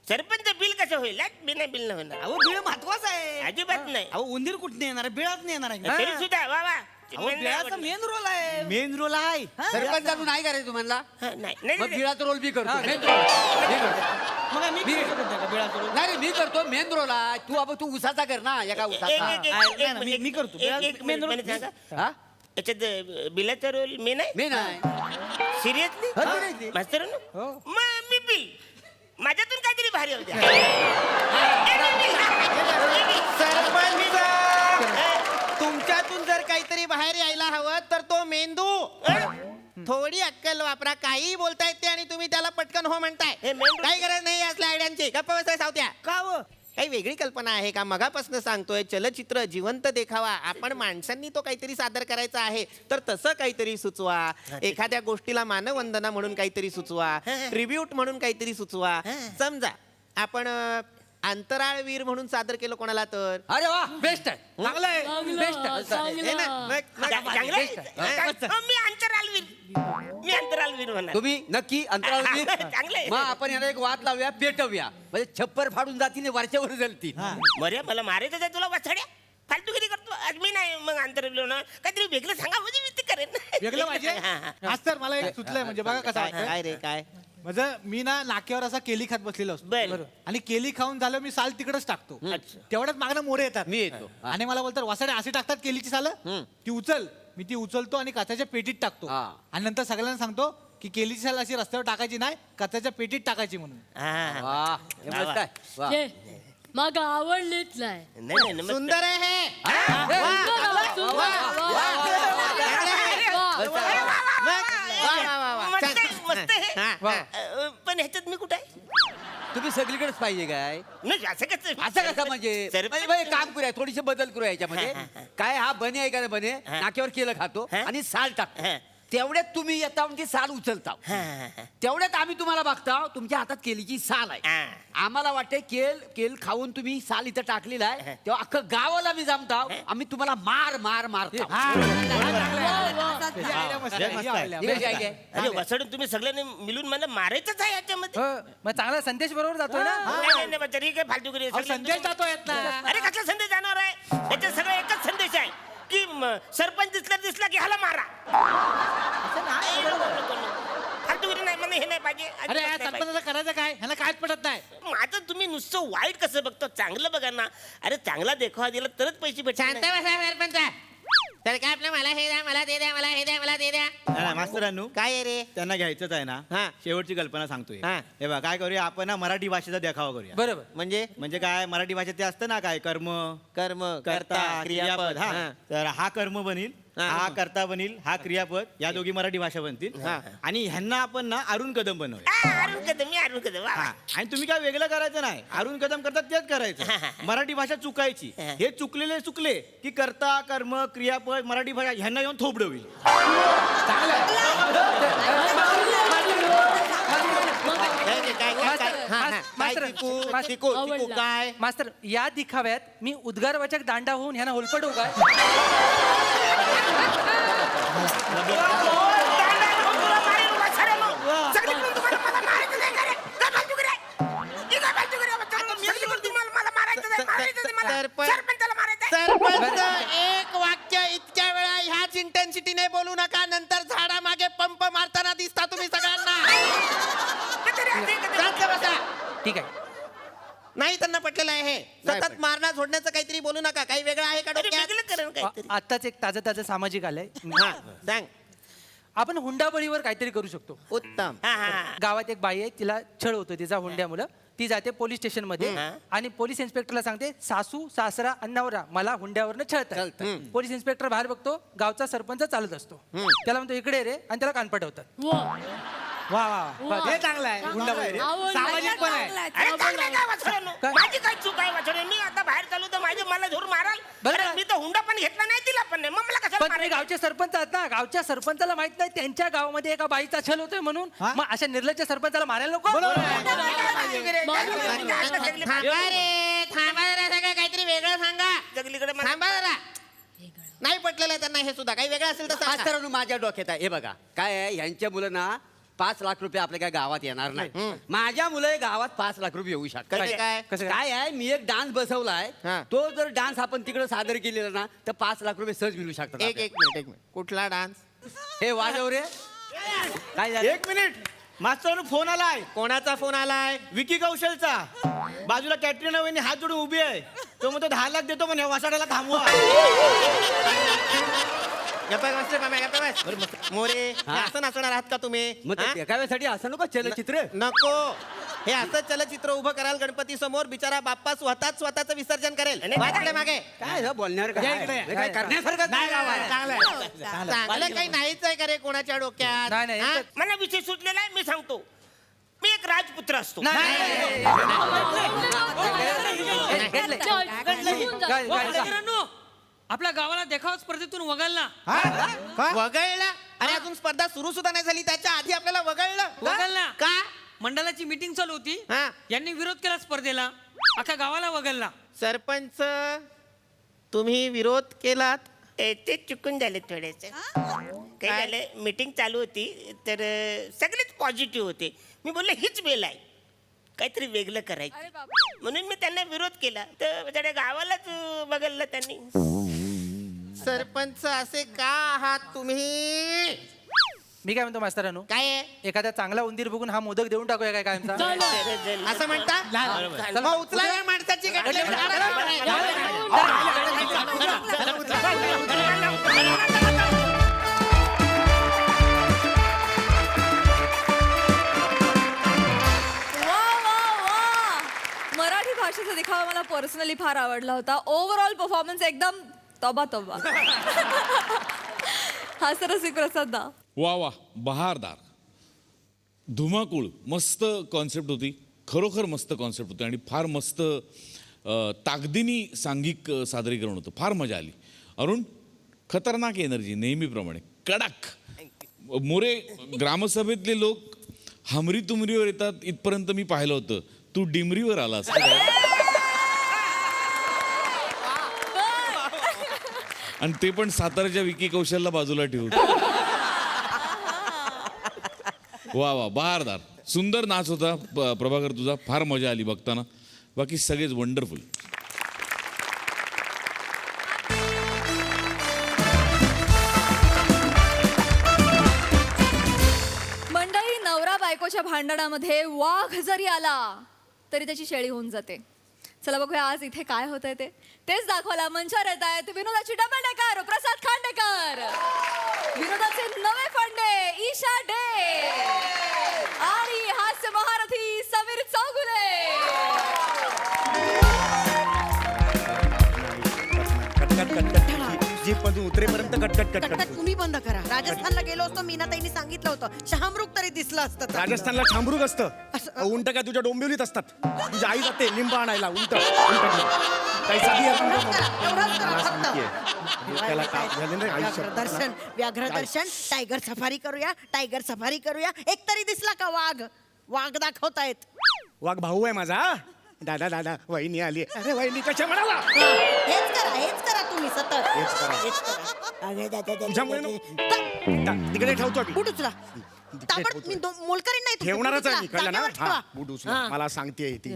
सरपंच बिल कसं होईल बिल नाही होणार अहो बिळ महत्वाचं आहे अजिबात नाही अहो उंदीर कुठे येणार बिळात नाही येणार आहे तरी सुद्धा वा वा अहो, बिळाचा मेन रोल आहे मेन रोल आहे सरपंचातून नाही करायचं तुम्हाला हा, नाही नाही, नाही बिळाचा रोल मी करतो मग मी करू शकत नाही का बिळाचा रोल नाही मी करतो मेन रोल आहे तू अब तू उसाचा कर ना एका एक- एक- एक मिनिट. मी करतो. एक मिनिट मला सांगा. याच्यात बिलाचा रोल मी नाही मेन आहे सिरियसली मास्तर मी बिल माझ्यातून काहीतरी भारी होत्या सरपंच तुमच्यातून जर काहीतरी बाहेर यायला हवं तर तो मेंदू थोडी अक्कल वापरा काही बोलता येते आणि तुम्ही त्याला पटकन हो म्हणताय हे मेंदू- काही गरज नाही असल्या आयडियांची गप्प बसाय सावत्या का हो काही वेगळी कल्पना आहे का मगापासून सांगतोय चलचित्र जिवंत देखावा आपण माणसांनी तो काहीतरी सादर करायचा आहे तर तसं काहीतरी सुचवा एखाद्या गोष्टीला मानवंदना म्हणून काहीतरी सुचवा ट्रिब्यूट म्हणून काहीतरी सुचवा समजा आपण अंतराळवीर म्हणून सादर केलं कोणाला तर अरे वा बेस्ट आहे चांगलं आहे बेस्ट हे ना? चांगलं आहे? मी अंतरालवीर मी अंतरालवीर म्हणणार तुम्ही नक्की अंतराळवीर चांगलं आहे. मग आपण याला एक वाद लावूया पेटवूया म्हणजे छप्पर फाडून जातीने वरच्यावर जलती बरे मला मारायचं आहे तुला वाचड्या फालतूगिरी करतो आज मी नाही मग अंतरालवीर होणार काहीतरी वेगळं सांगा म्हणजे मी ते करेन वेगळं पाहिजे हा, हा. मास्तर मला एक सुचलंय म्हणजे बघा कसं काय वाटतंय. काय रे काय म्हणजे मी ना नाक्यावर असा केली खात बसलेलो असतो बरं. आणि केली खाऊन झालं मी साल तिकडेच टाकतो अच्छा. तेवढ्यात मागणं मोरे येतात मी येतो. आणि मला बोलतात वासाडे असे टाकतात केलीची सालं ती उचल मी ती उचलतो आणि काचाच्या पेटीत टाकतो हा. आणि नंतर सगळ्यांना सांगतो की केलीची साल अशी रस्त्यावर टाकायची नाही काचाच्या पेटीत टाकायची म्हणून हा. वा हे मस्त आहे वा. ये माका आवडलीच नाही नाही नाही नमस्कार. सुंदर आहे हे मस्त आहे, मस्त आहे. हा. पण ह्याच्यात मी कुठे आहे तुम्ही सगळीकडेच पाहिजे काय नाही असं कसं असं कसं म्हणजे सरपंच- म्हणजे काम करूया थोडीशी बदल करूया याच्यामध्ये काय हा बने आहे का नाही बने नाक्यावर केलं खातो हा. आणि साल टाकतो हा. तेवढ्यात तुम्ही येता म्हणजे साल उचलता तेवढ्यात आम्ही तुम्हाला बघता तुमच्या हातात केलीची साल आहे हा. आम्हाला वाटते केल खाऊन तुम्ही साल इथं टाकलेला आहे तेव्हा अख्खं गावाला मी जमता आम्ही तुम्हाला मार मार मारतो अरे वसडून तुम्ही सगळ्यांनी मिळून मला मारायचंच आहे याच्यामध्ये मग चांगला संदेश बरोबर जातोय ना नाही, नाही, नाही, तरी काय फालतू करी संदेश जातो येत ना अरे कसला संदेश जाणार आहे याच्यात सगळं एकच संदेश आहे की सरपंच दिसला की ह्याला मारा फालतूगिरी नाही मला हे नाही पाहिजे अरे अजिबात नाही पाहिजे. सरपंचाचं करायचं काय ह्याला कायच पटत नाही माझं तुम्ही नुसतं वाईट कसं बघतो चांगलं बघा ना अरे चांगला देखावा दिला तरच पैसे शांत भेटतात बसा सरपंच तर काय आपलं मला हे द्या मला ते द्या मला हे द्या मला ते द्या मास्तरांनू काय आहे रे त्यांना घ्यायचंच आहे हा. ना शेवटची कल्पना सांगतोय हा. हे बघा काय करूया आपण ना मराठी भाषेचा देखावा करूया बरोबर म्हणजे काय मराठी भाषेत ते असतं ना काय कर्म कर्म कर्ता क्रियापद हा हा. तर हा कर्म बनील हा. हा कर्ता बनील हा क्रियापद या दोघी मराठी भाषा बनतील हा. आणि ह्यांना आपण ना अरुण कदम बनवूया अरुण कदम मी अरुण कदम वा, हा. वा. आणि तुम्ही काय वेगळं करायचं नाही अरुण कदम करतात तेच करायचं मराठी भाषा चुकायची हे चुकलेले चुकले की कर्ता कर्म क्रियापद मराठी भाषा ह्यांना येऊन थोबड होईल काय मास्तर या दिखाव्यात मी उद्गारवाचक दांडा होऊन ह्यांना होलपटू काय सगळीकडून तुम्हाला मला मारायचं नाही का रे? काय फालतूगिरी आहे? ही काय फालतूगिरी आहे? सगळीकडून तुम्हाला मला मारायचं नाही, मारायचं नाही मला. सरपंचाला मारायचं आहे. सरपंच एक वाक्य इतक्या वेळा ह्याच इंटेन्सिटीने बोलू नका नंतर झाडा मागे पंप मारताना दिसता तुम्ही सगळ्यांना शांत बसा. ठीक आहे नाही त्यांना पटलेलं आहे हे. सतत मारणं झोडण्याचं काहीतरी बोलू नका काही वेगळं आहे का अरे डोक्यात वेगळं करेन काहीतरी. आत्ताच एक ताजं सामाजिक आलंय हा सांग आपण हुंडाबळीवर काहीतरी करू शकतो उत्तम हा, हा, हा. गावात एक बाई आहे तिला छळ होतो तिचा हुंड्यामुळं ती जाते पोलीस स्टेशन मध्ये आणि पोलीस इन्स्पेक्टरला सांगते सासू सासरा आणि नवरा मला हुंड्यावरनं छळतात. पोलीस इन्स्पेक्टर बाहेर बघतो, गावचा सरपंच चालत असतो. त्याला म्हणतो इकडे रे, आणि त्याला कान पटवतात. वा वा हे चांगलं आहे हुंडाबळी रे. सामाजिक पण आहे. अरे चांगलं आहे काय वाचवलं? माझी काय चूक आहे वाचवलं? मी आता बाहेर चालू तर माझे मला धरून माराल. बरं. अरे मी तर हुंडा पण घेतला नाही, दिला पण नाही, मग मला कसं पण तुम्ही गावचे सरपंच आहात ना, गावच्या सरपंचाला माहित नाही त्यांच्या गावामध्ये एका बाईचा छल होतोय म्हणून. मग अशा निर्लज्ज सरपंचाला मारायला नको. काहीतरी वेगळं सांगा. जगलीकडे नाही पटलेलं आहे त्यांना हे सुद्धा काही वेगळं असेल तर सांगा. मास्तरांनो माझ्या डोक्यात आहे. हे बघा काय आहे, यांच्या मुलांना 5 लाख रुपये आपल्या काय गावात येणार नाही. माझ्या मुलं गावात 5 लाख रुपये येऊ शकतात. काय आहे, मी एक डान्स बसवलाय. तो जर डान्स आपण तिकडे सादर केलेला ना तर 5 लाख रुपये सहज मिळू शकतात. एक मिनिट कुठला डान्स? हे वाजव रे. काय झालं? 1 मिनिट मास्तरांनो फोन आलाय. कोणाचा फोन आलाय? विकी कौशलचा. बाजूला कॅटरीना वहिनी हात जोडून उभी आहे. तो म्हणतो 10 लाख देतो पण या वासाड्याला थांबवा. मोरे हे असं नाचणार आहात का तुम्ही? मग हा? एका वेळेसाठी असं नको चलचित्र. नको, हे असं चलचित्र उभं कराल गणपती समोर, बिचारा बाप्पा स्वतःचं विसर्जन करेल. वाजकडे मागे काय झालं बोलणार या इकडे. काय काय करण्यासारखं नाही, काय नाही, चांगलं आहे. चांगलं काही नाहीच आहे का रे कोणाच्या डोक्यात? नाही, नाही, हा? मला विषय सुटलेला आहे. मी सांगतो, मी एक राजपुत्र असतो. मित्रांनो, आपल्या गावाला देखावा स्पर्धेतून वगळला. वगळला? अरे अजून स्पर्धा सुरू सुद्धा नाही झाली, त्याच्या आधी आपल्याला वगळला. का? मंडळाची मीटिंग चालू होती, हा. यांनी विरोध केला स्पर्धेला, अख्ख्या गावाला वगळला. सरपंच तुम्ही विरोध केलात? ते चुकून झाले थोडेसे. काय झालं, मीटिंग चालू होती तर सगळेच पॉझिटिव्ह होते. मी बोलले हीच वेळ आहे, काहीतरी वेगळं करायचं, म्हणून मी त्यांना विरोध केला. तर त्या गावालाच बघलं त्यांनी. सरपंच असे का आहात तुम्ही? मी काय म्हणतो मास्तरांनो, काय आहे? एखादा चांगला उंदीर बघून हा मोदक देऊन टाकूया काय कायमचा. असं म्हणता? मग उचला या माणसाची गाडी. मराठी भाषेचा देखावा मला पर्सनली फार आवडला होता. ओव्हरऑल परफॉर्मन्स एकदम तबा. हा सर प्रसाद दा. वा वा, बहारदार, धुमाकूळ, मस्त कॉन्सेप्ट होती. खरोखर मस्त कॉन्सेप्ट होती आणि फार मस्त ताकदीनी सांघिक सादरीकरण होतं. फार मजा आली. अरुण, खतरनाक एनर्जी नेहमीप्रमाणे, कडक. मोरे, ग्रामसभेतले लोक हमरी तुमरीवर येतात इथपर्यंत मी पाहिलं होतं. तू डिमरीवर आलास का? आणि ते पण साताऱ्याच्या विकी कौशलला बाजूला ठेवून. वा वा, बहारदार, सुंदर नाच होता प्रभाकर तुझा. फार मजा आली बघताना. बाकी सगळेच वंडरफुल. मंडळी, नवरा बायकोच्या भांडणामध्ये वाघ जरी आला तरी त्याची शेळी होऊन जाते. चला बघूया आज इथे काय होतंय तेच दाखवायला मंचावर येत आहेत विनोदाची डबल डेकर प्रसाद खांडेकर, विनोदाचे नवे फंडे ईशा डे आणि हास्य महारथी समीर चौगुले. जीपमधून उतरेपर्यंत कटकट. तुम्ही बंद करा. राजस्थानला गेलो असतो, मीनाताईंनी सांगितलं होतं शहामृग तरी दिसलं असतं. राजस्थानला शामरूग असतं. उंट काय तुझ्या डोंबिवलीत असतात. तुझ्या आई जाते लिंब आणायला. उंट व्याघ्र दर्शन टायगर सफारी करूया. एक तरी दिसला का वाघ? वाघ दाखवतायत. वाघ भाऊ आहे माझा. दादा वहिनी आली. अरे वहिनी कशा म्हणाला? हेच करा तुम्ही सतत. तिकडे ठेवतो बूट उचला. मी मोलकरीण नाही. ठेवणारच आहे. कळलं ना? ठेवा. बूट उचला. मला सांगते ती.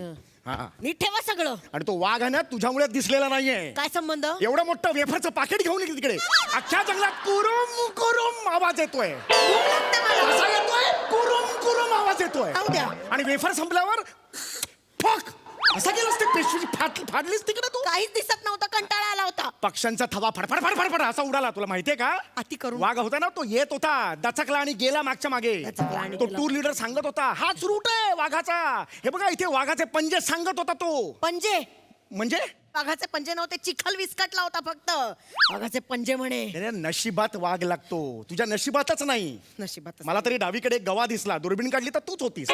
नीट ठेवा सगळं. आणि तो वाघ आहे ना तुझ्यामुळे दिसलेला नाहीये. काय संबंध? एवढं मोठं वेफरचं पाकिट घेऊन ये तिकडे. अख्ख्या जंगलात कुरुम कुरुम आवाज येतोय. कसा येतोय? कुरुम कुरुम आवाज येतोय. आणि वेफर संपल्यावर फक असा गेलास ते पेशवी फाडलीस तिकडे तू काहीच दिसत नव्हतं, कंटाळा आला होता. पक्ष्यांचा थवा फडफड फडफड फड असा उडाला. तुला माहितीये का अति करून वाघ होता ना तो येत होता, दचकला आणि गेला मागच्या मागे. दचकला आणि तो गेला. टूर लीडर सांगत होता हाच रूट आहे वाघाचा. हे बघा इथे वाघाचे पंजे सांगत होता तो. पंजे म्हणजे वाघाचे पंजे नव्हते, चिखल विस्कटला होता फक्त. वाघाचे पंजे म्हणे. अरे, नशिबात वाघ लागतो, तुझ्या नशिबातच नाही. नशिबात मला तरी डावीकडे एक गवा दिसला, दुर्बीण काढली तर तूच होतीस.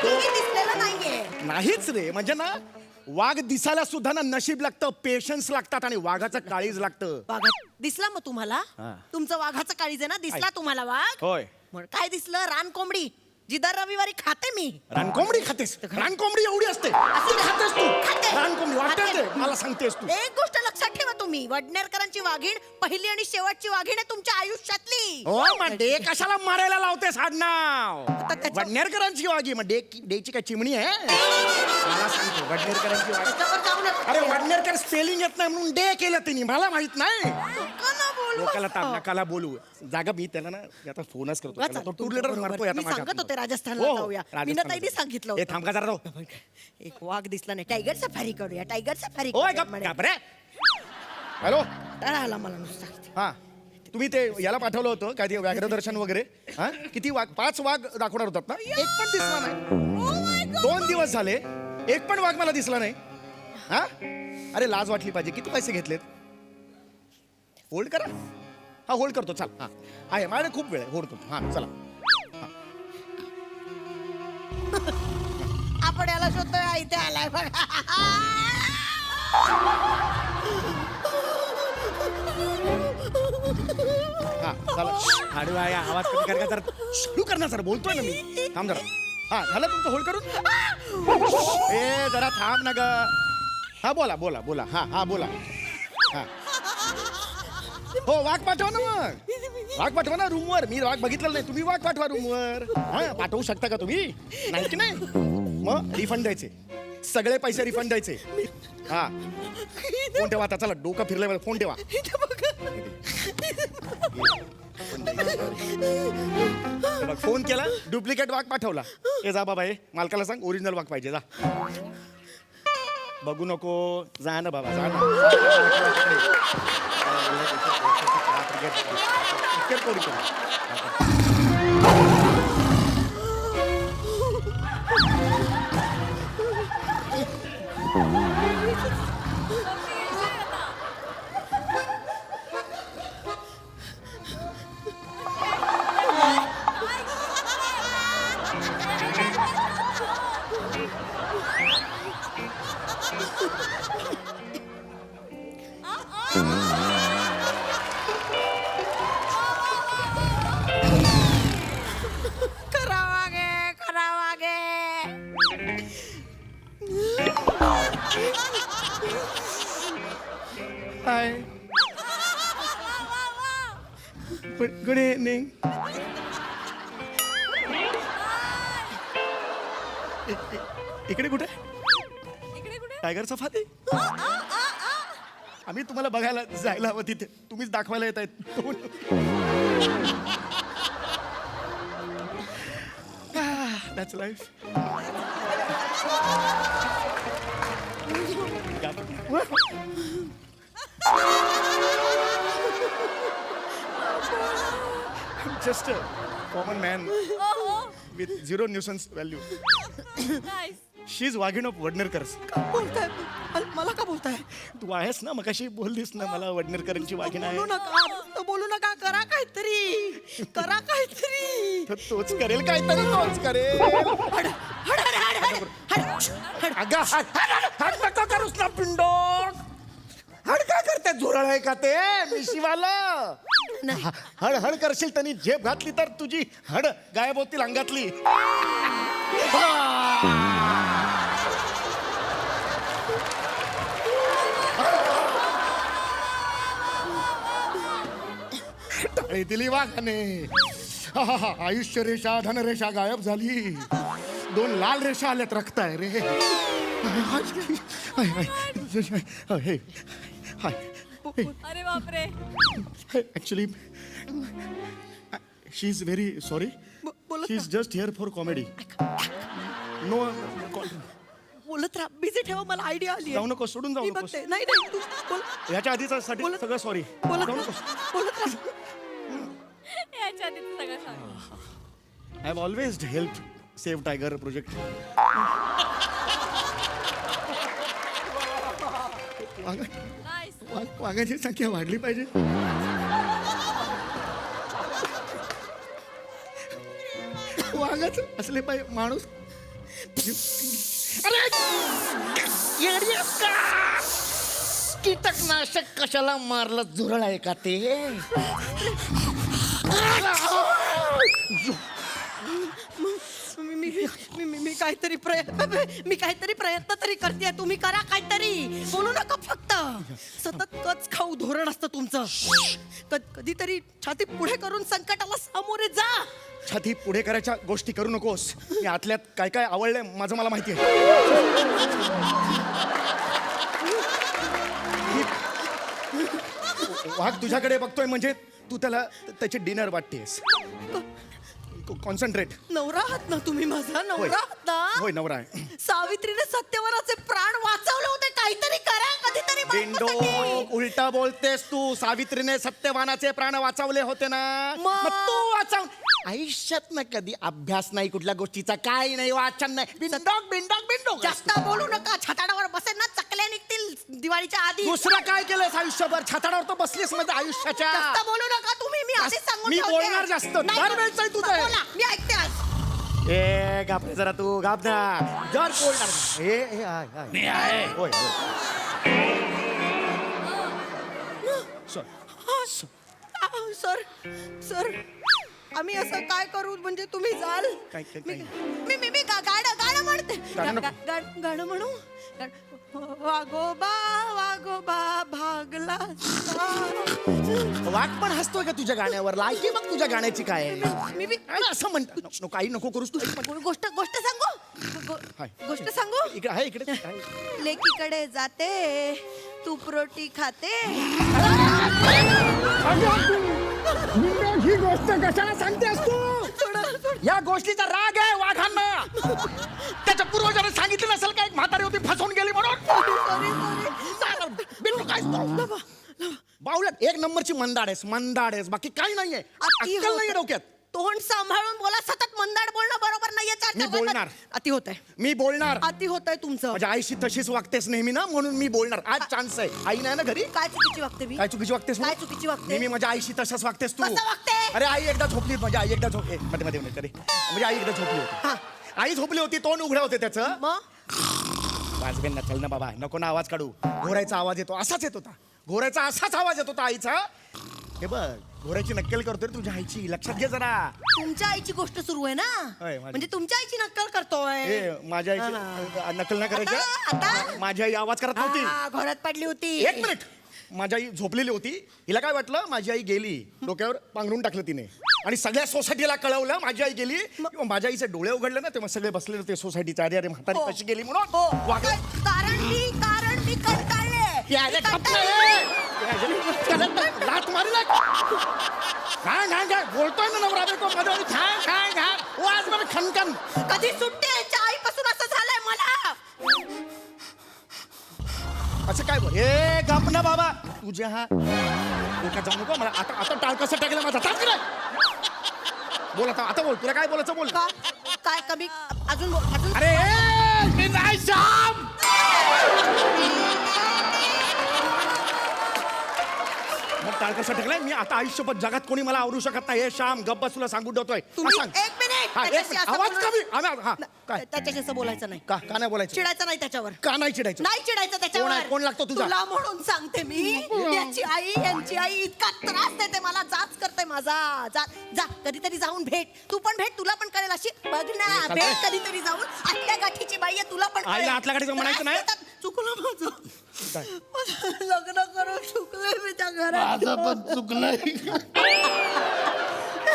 दिसलेलं नाहीये. नाहीच रे, म्हणजे ना वाघ दिसायला सुद्धा ना नशीब लागतं, पेशन्स लागतात आणि वाघाचं काळीज लागतं. वाघात दिसला मग तुम्हाला? हा. तुमचं वाघाचं काळीज आहे ना, दिसला तुम्हाला वाघ? होय. मग काय दिसलं? रान कोंबडी जी दर रविवारी खाते मी. रानकोंबडी खातेस? रानकोंबडी एवढी असते? असते. खातेस तू? खाते. रानकोंबडी वाटते खाते. ते, मला सांगतेस तू. एक गोष्ट लक्षात ठेवा तुम्ही, वडनेरकरांची वाघीण पहिली आणि शेवटची वाघीण आहे तुमच्या आयुष्यातली. हो मग डे कशाला मारायला लावतेस आडनाव? वडनेरकरांची वाघी मग डेची काय चिमणी आहे? मला सांगतो वडनेरकरांची वाघ. त्याच्यावर जाऊ नका. अरे वडनेरकर स्पेलिंग येत नाही म्हणून डे केलं त्यांनी, मला माहित नाही. लोकांना बोलू लोकाला असं. नकाला बोलू. जागा मी त्याला ना आता फोनच करतो वाचा, त्याला. तो टूर तुमचं लीडर बरोबर. मारतोय आता मी माझ्या सांगत होते हातून. राजस्थानला हो, हो, जाऊया. राजस्थानला मीनाताईंनी जाऊ. सांगितलं ए, होतं. थांब का जरा तो. एक वाघ दिसला नाही, टायगर सफारी करूया, टायगर सफारी ओय करूया गप म्हणे. गप रे. हॅलो कंटाळा आला मला नुसता. हा तुम्ही ते याला पाठवलं होतं काय ते व्याघ्रदर्शन वगैरे. हा किती वाघ? 5 वाघ दाखवणार होतात ना, एक पण दिसला नाही. 2 दिवस झाले, एक पण वाघ मला दिसला नाही. हा अरे लाज वाटली पाहिजे. किती पैसे घेतलेत? होल्ड करा. हा होल्ड करतो, चल. हा आहे माझ्याकडे खूप वेळ आहे, होल्ड करतो. हा चला. आपण याला शोधतोय, इथे आलाय बघा. हा चला. हाडू आहे, आवाज कमी कर का जरा. सुरू कर ना, जरा बोलतोय ना मी. थांब जरा. हा झालं तुमचं होल्ड करून? ए जरा थांब ना ग. हा बोला बोला बोला. हा हा बोला. हा हो वाघ पाठवा ना मग. वाघ पाठवा ना रूमवर. मी वाघ बघितलं नाही, तुम्ही वाघ पाठवा रूमवर. हा पाठवू शकता का तुम्ही? नाही की नाही? मग रिफंड द्यायचे, सगळे पैसे रिफंड द्यायचे. हा फोन ठेवा आता. चला डोकं फिरलं, फोन ठेवा. फोन केला, डुप्लिकेट वाघ पाठवला. ए जा बाबा, मालकाला सांग ओरिजिनल वाघ पाहिजे. जा बघू नको, जा ना बाबा, जा ना. खरा वागे, खरा वागे. Hi good evening. इकडे कुठे? Tiger safari. आम्ही तुम्हाला बघायला जायला हवं तिथे, तुम्हीच दाखवायला येत आहेत. That's life. I'm just a common man with zero nuisance value. She's वाघीण ऑफ वडनेरकर्स. बोलताय मला का बोलताय? तू आहेस ना, मगाशी बोललीस ना मला वडनेरकरांची वाघीण आहे. बोलू नका, बोलू नका. करा काहीतरी, करा काहीतरी. तर तोच करेल काहीतरी, तोच करेल. अगं हड नका करूस ना पिंडो. हड काय करते? झुरळ आहे का ते मिशीवालं? हड हड करशील त्यांनी झेप घातली तर तुझी हड गायब होतील अंगातली. टाळी दिली वाघाने. आयुष्य रेषा धनरेषा गायब झाली. 2 लाल रेषा आल्यात, रक्त आहे रे. अरे बापरे. Actually she is very sorry. She is just here for comedy. No बोलत राहा बिझी ठेवा मला आयडिया आली जाऊ नको सोडून जाऊ मी नकोस बघते नाही नाही तू बोल ह्याच्या आधीच साठी बोलत- सगळं सॉरी बोलत जाऊ राहा. नकोस बोलत राहा. याच्या आधी सगळं सांग. I have always help save tiger project वाघाची संख्या वाढली पाहिजे वाघाच असले पाहिजे माणूस अरे येड्यास का? कीटकनाशक कशाला मारलं झुरळ आहे का ते मी काहीतरी प्रयत्न तरी करते तुम्ही करा काहीतरी बोलू नका फक्त सतत कच खाऊ धोरण असतं तुमचं कधीतरी छाती पुढे करून संकटाला सामोरे जा छाती पुढे करायच्या गोष्टी करू नकोस मी आतल्यात काय काय आवडलंय माझं मला माहिती आहे वाघ तुझ्याकडे बघतोय म्हणजे तू त्याला त्याची डिनर वाटतेस कॉन्सन्ट्रेट नवरा आहात ना तुम्ही माझा नवरा आहात ना होय नवरा आहे सावित्रीने सत्यवनाचे प्राण वाचवले होते काहीतरी करा कधीतरी बिंडो उलटा बोलतेस तू सावित्रीने सत्यवानाचे प्राण वाचवले होते ना मग तू वाचव आयुष्यात ना कधी अभ्यास नाही कुठल्या गोष्टीचा काय नाही वाचन नाही बिंडोक बिंडोक बिंडोक जास्त बोलू नका छाताडावर बसेल ना चकल्या निघतील दिवाळीच्या आधी दुसरं काय केलंस आयुष्यभर छाताडावर तर बसलीस मध्ये आयुष्याच्या जास्त बोलू नका तुम्ही मी आधीच सांगून मी ठेवते. बोलणार जास्त नाही, दरवेळचं आहे तुझं बोला, मी ऐकते आज ए गापरे जरा तू गाप ना जर बोलणार हे मी आहे होय सर सर आम्ही असं काय करू म्हणजे तुम्ही जाल काय मी गाणं म्हणते गाणं म्हणू वागोबा वागोबा भागला वाट पण हसतोय का तुझ्या गाण्यावर लायकी मग तुझ्या गाण्याची काय मी असं म्हणतो काही नको करूस तू गोष्ट सांगू गोष्ट सांगू इकडे आहे इकडे लेकीकडे जाते तूप रोटी खाते ही गोष्ट कशाला सांगतेस तू या गोष्टीचा राग आहे वाघांना त्याच्या पूर्वजांनी सांगितलं नसेल का एक म्हातारी होती फसवून गेली म्हणून बावलट एक नंबरची मंदाड आहेस बाकी काही नाहीये अक्कल नाहीये डोक्यात तोंड सांभाळून बोला सतत मंदाड बोलणं बरोबर नाहीये मी बोलणार. अति होत आहे मी बोलणार अति होत आहे तुमचं माझ्या आईशी तशीच वागतेस नेहमी ना म्हणून मी बोलणार आज चान्स आहे आई नाही ना घरी काय चुकीची वागते मी काय चुकीची वागतेस काय चुकीची वागते नेहमी माझ्या आईशी तसंच वागतेस तू कसं वागते? अरे आई एकदा झोपली माझी आई एकदा झोप मध्ये म्हणजे आई एकदा झोपली होती आई झोपली होती तोंड उघडं होते त्याचं वाजवेन ना चल ना बाबा नको ना आवाज काढू घोरायचा आवाज येतो असाच येत होता घोरायचा असाच आवाज येत होता आईचा हे बघ घोरायची नक्कल करतोय तुझ्या आईची लक्षात घे जरा तुमच्या आईची गोष्ट सुरू आहे ना होय, माझी. म्हणजे तुमच्या आईची नक्कल करतोय माझ्या आईची नक्कल नाही करायची माझी आई आवाज करत नव्हती घरात पडली होती एक मिनिट माझी आई झोपलेली होती हिला काय वाटलं माझी आई गेली डोक्यावर पांघरून टाकलं तिने आणि सगळ्या सोसायटीला कळवलं माझी आई गेली माझ्या आईचे डोळे उघडले ना तेव्हा सगळे बसले होते सोसायटीच्या अरे अरे म्हातारी कशी गेली म्हणून वागलं. कारण मी कंटाळले लाथ मारू नका घाण बोलतोय ना नवरा बायको मध्ये घाण वाज बरं खनखन कधी सुट्टी यायच्या आईपासून असं झालंय मला असं काय बोल हे गप ना बाबा तुझ्या हा डोक्यात जाऊ नको मला आता टाळ कसं टाकलं माझा टाक रे बोल आता बोल तुला काय बोलायचं बोल काय कमी अजून अरे मी नाही श्याम मग टाळ कसं टाकलंय मी आता आयुष्यभर जगात कोणी मला आवरू शकत नाही हे श्याम गप्प बस तुला सांगून ठेवतोय तुम्ही सांग. एक मिनिट हा, एक त्याच्याशी मिनिट. असं आवाज बोलू कमी नका. काय त्याच्याशी असं बोलायचं नाही का नाही बोलायचं चिडायचं नाही त्याच्यावर का नाही चिडायचं नाही चिडायचं त्याच्यावर कोण लागतो तुझा तुला म्हणून सांगते मी याची आई यांची आई इतका त्रास देते मला जाच करते माझा जा कधीतरी जाऊन भेट तू पण भेट तुला पण कळेल अशी बघ ना चालतंय. भेट कधीतरी जाऊन आतल्या गाठीची बाई आहे तुला पण आईला कळेल. आतल्या गाठीचं म्हणायचं नाही? त्रास देतात. चुकलं माझं काय? लग्न करून चुकले मी त्या घरात चुकलंय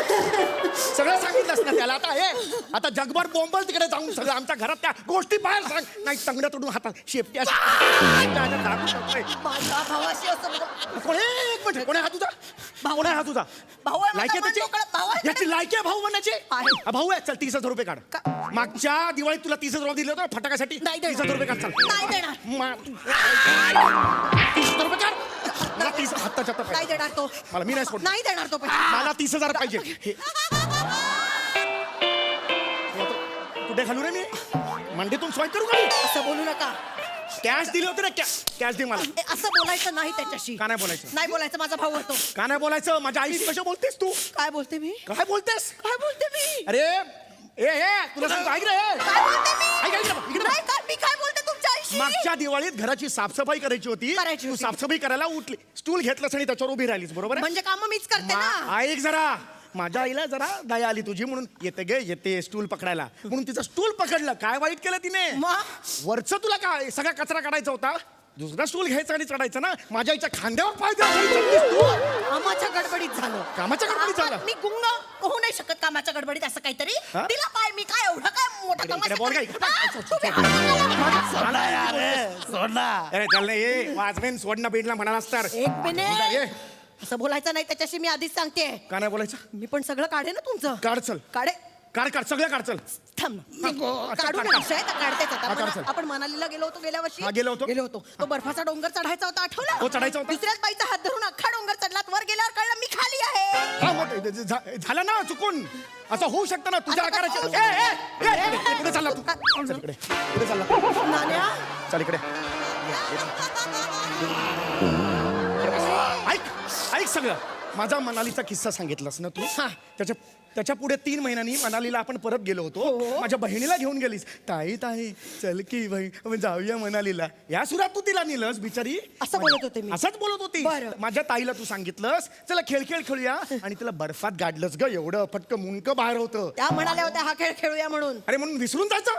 सगळं सांगितलंस ना त्याला आता हे आता जगभर बोंबल तिकडे जाऊन सगळं आमच्या घरात त्या गोष्टी बाहेर सांग नाही तंगड्या तोडून हातात शेपटी अशी माझ्या भावाशी असं बोल- कोण आहे? एक मिनिट कोण आहे हा तुझा कोण आहे हा तुझा भाऊ आहे लायकी माझा, आहे त्याची माझ्याकडे भाऊ आहे. याची लायकी आहे भाऊ म्हणायची आहे. हा, भाऊ आहे चल 30,000 रुपये काढ मागच्या दिवाळीत तुला 30,000 दिले होते फटाक्यासाठी नाही देणार. 30,000 रुपये काढ चल नाही देणार 30,000 रुपये काढ मला 30 आत्ताच्या आत्ता नाही पाहिजे. देणार तो मला मी नाही सोडणार. नाही देणार तो पैसे. मला 30,000 पाहिजे हे. कुठे घालू रे मी मंडीतून स्वाईप करू का असं बोलू नका कॅश दिले होते ना कॅश दे मला असं बोलायचं नाही त्याच्याशी का नाही बोलायचं नाही बोलायचं माझा भाऊ होतो का नाही बोलायचं माझ्या आईशी कशा बोलतेस तू काय बोलते मी काय बोलतेस काय बोलते मी अरे ए तुला सांगतो ऐक रे काय बोलते मी ऐक, ऐक, इकडे बघ. नाही का मी काय बोलते तुमच्या आईशी मागच्या दिवाळीत घराची साफसफाई करायची होती करायची तू होती. साफसफाई करायला उठली स्टूल घेतलंस आणि त्याच्यावर उभी राहिलीस बरोबर आहे म्हणजे काम मीच करते ना ऐक जरा माझ्या आईला जरा दया आली तुझी म्हणून येते स्टूल पकडायला म्हणून तिचं स्टूल पकडलं काय वाईट केलं तिने वरचं तुला काय सगळा कचरा काढायचा होता दुसरा स्टूल घ्यायचा आणि चढायचं ना माझ्या आईच्या खांद्यावर पाय कामाच्या गडबडीत झालं कामाच्या गडबडीत झालं मी गुंग होऊ नाही शकत कामाच्या गडबडीत असं काहीतरी हा? तिला पाय मी काय एवढं काय मोठं इकडे बोल काय तमाशा अरे चल नाही ये वाजवेन सोडणं बीडला म्हणालास तर एक मिनिट ये असं बोलायचं नाही त्याच्याशी मी आधीच सांगते का नाही बोलायचं मी पण सगळं काढे ना तुमचं काढ चल काढे काढ सगळं काढ चल थांब ना. अच्छा, काढू काढ, ना काढ. विषय तर काढतेच आता. हा, काढ, चल. आपण मनालीला गेलो होतो गेल्या वर्षी हा, गेलो होतो. तो बर्फाचा डोंगर चढायचा होता आठवला हो, चढायचा होता. दुसऱ्याच बाईचा हात धरून अख्खा डोंगर चढलात वर गेल्यावर कळलं मी खाली आहे हा मग झालं ना चुकून असं होऊ शकतं ना तुझ्या आकाराचे ए, पुढे चालला तू चल इकडे पुढे चालला नाण्या चल इकडे ऐक सगळं माझा मनालीचा किस्सा सांगितलास ना तू त्याच्या पुढे 3 महिन्यांनी मनालीला आपण परत गेलो होतो माझ्या बहिणीला घेऊन गेलीस ताई चल की बाई आपण जाऊया मनालीला या सुरात तू तिला नेलंस बिचारी असं बोलत होते मी असंच बोलत होती बरं. माझ्या ताईला तू सांगितलंस चला खेळ खेळूया आणि तिला बर्फात गाडलंस ग एवढं फटकं मुंडकं बाहेर होतं त्या म्हणाल्या होत्या हा खेळ खेळूया म्हणून अरे म्हणून विसरून जायचं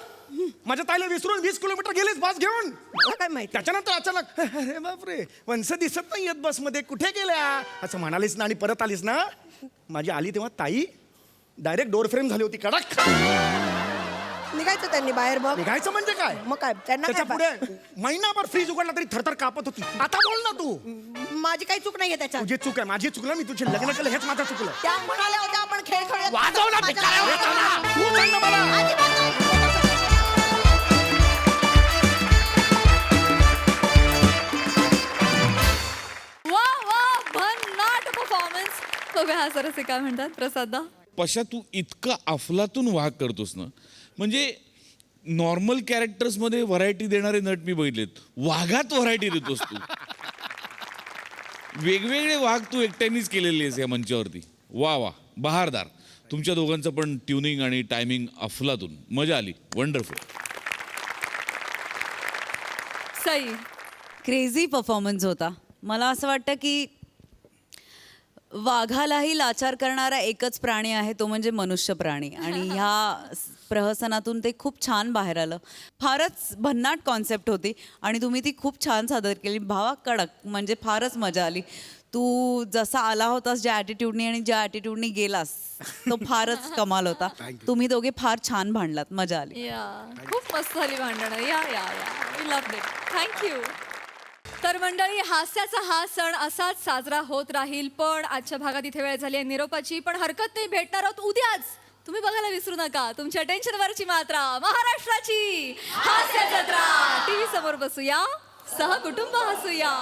माझ्या ताईला विसरून 20 किलोमीटर गेलीस बस घेऊन मला काय माहिती त्याच्यानंतर अचानक अरे बापरे वंश दिसत नाही येत बसमध्ये कुठे गेल्या असं म्हणालीस ना आणि परत आलीस ना माझी आली तेव्हा ताई डायरेक्ट डोर फ्रेम झाली होती कडक निघायचं त्यांनी बाहेर बघ निघायचं म्हणजे काय मग काय त्यांना त्याच्या काय पुढे महिनाभर फ्रीज उघडला तरी थरथर कापत होती आता बोल ना तू माझी काही चूक नाहीये त्याच्यात तुझी चूक आहे माझी चुकलं मी तुझे लग्न केलं हेच माझं चुकलं त्या म्हणाल्या होत्या आपण खेळ खेळूया वाजव ना माझ्या- भिकाऱ्या, वाजव ना. तू सांग ना मला. अजिबात नाही. वा वा भन्नाट परफॉर्मन्स बघा हा सरसे काय म्हणतात प्रसादा पशा तू इतका अफलातून वाघ करतोस ना म्हणजे नॉर्मल कॅरेक्टर्समध्ये व्हरायटी देणारे नट मी बघितलेत वाघात व्हरायटी देतोस तू वेगवेगळे वाघ तू एकट्यानेच केलेले आहेस या मंचावरती वा वा बहारदार तुमच्या दोघांचं पण ट्युनिंग आणि टायमिंग अफलातून मजा आली वंडरफुल सई क्रेझी परफॉर्मन्स होता मला असं वाटतं की वाघालाही लाचार करणारा एकच प्राणी आहे तो म्हणजे मनुष्य प्राणी आणि ह्या प्रहसनातून ते खूप छान बाहेर आलं फारच भन्नाट कॉन्सेप्ट होती आणि तुम्ही ती खूप छान सादर केली भावा कडक म्हणजे फारच मजा आली तू जसा आला होतास ज्या ॲटिट्यूडनी आणि ज्या ॲटिट्यूडनी गेलास तो फारच कमाल होता तुम्ही दोघे फार छान भांडलात मजा आली या खूप मस्त झाली भांडणं या या या वी लव्ह इट थँक्यू तर मंडळी हास्याचा हा सण असाच साजरा होत राहील पण आजच्या भागात इथे वेळ झाली आहे निरोपाची पण हरकत नाही भेटणार आहोत उद्याच तुम्ही बघायला विसरू नका तुमच्या टेन्शनवरची मात्रा महाराष्ट्राची हास्य जत्रा टीव्ही समोर बसूया सहकुटुंब हसूया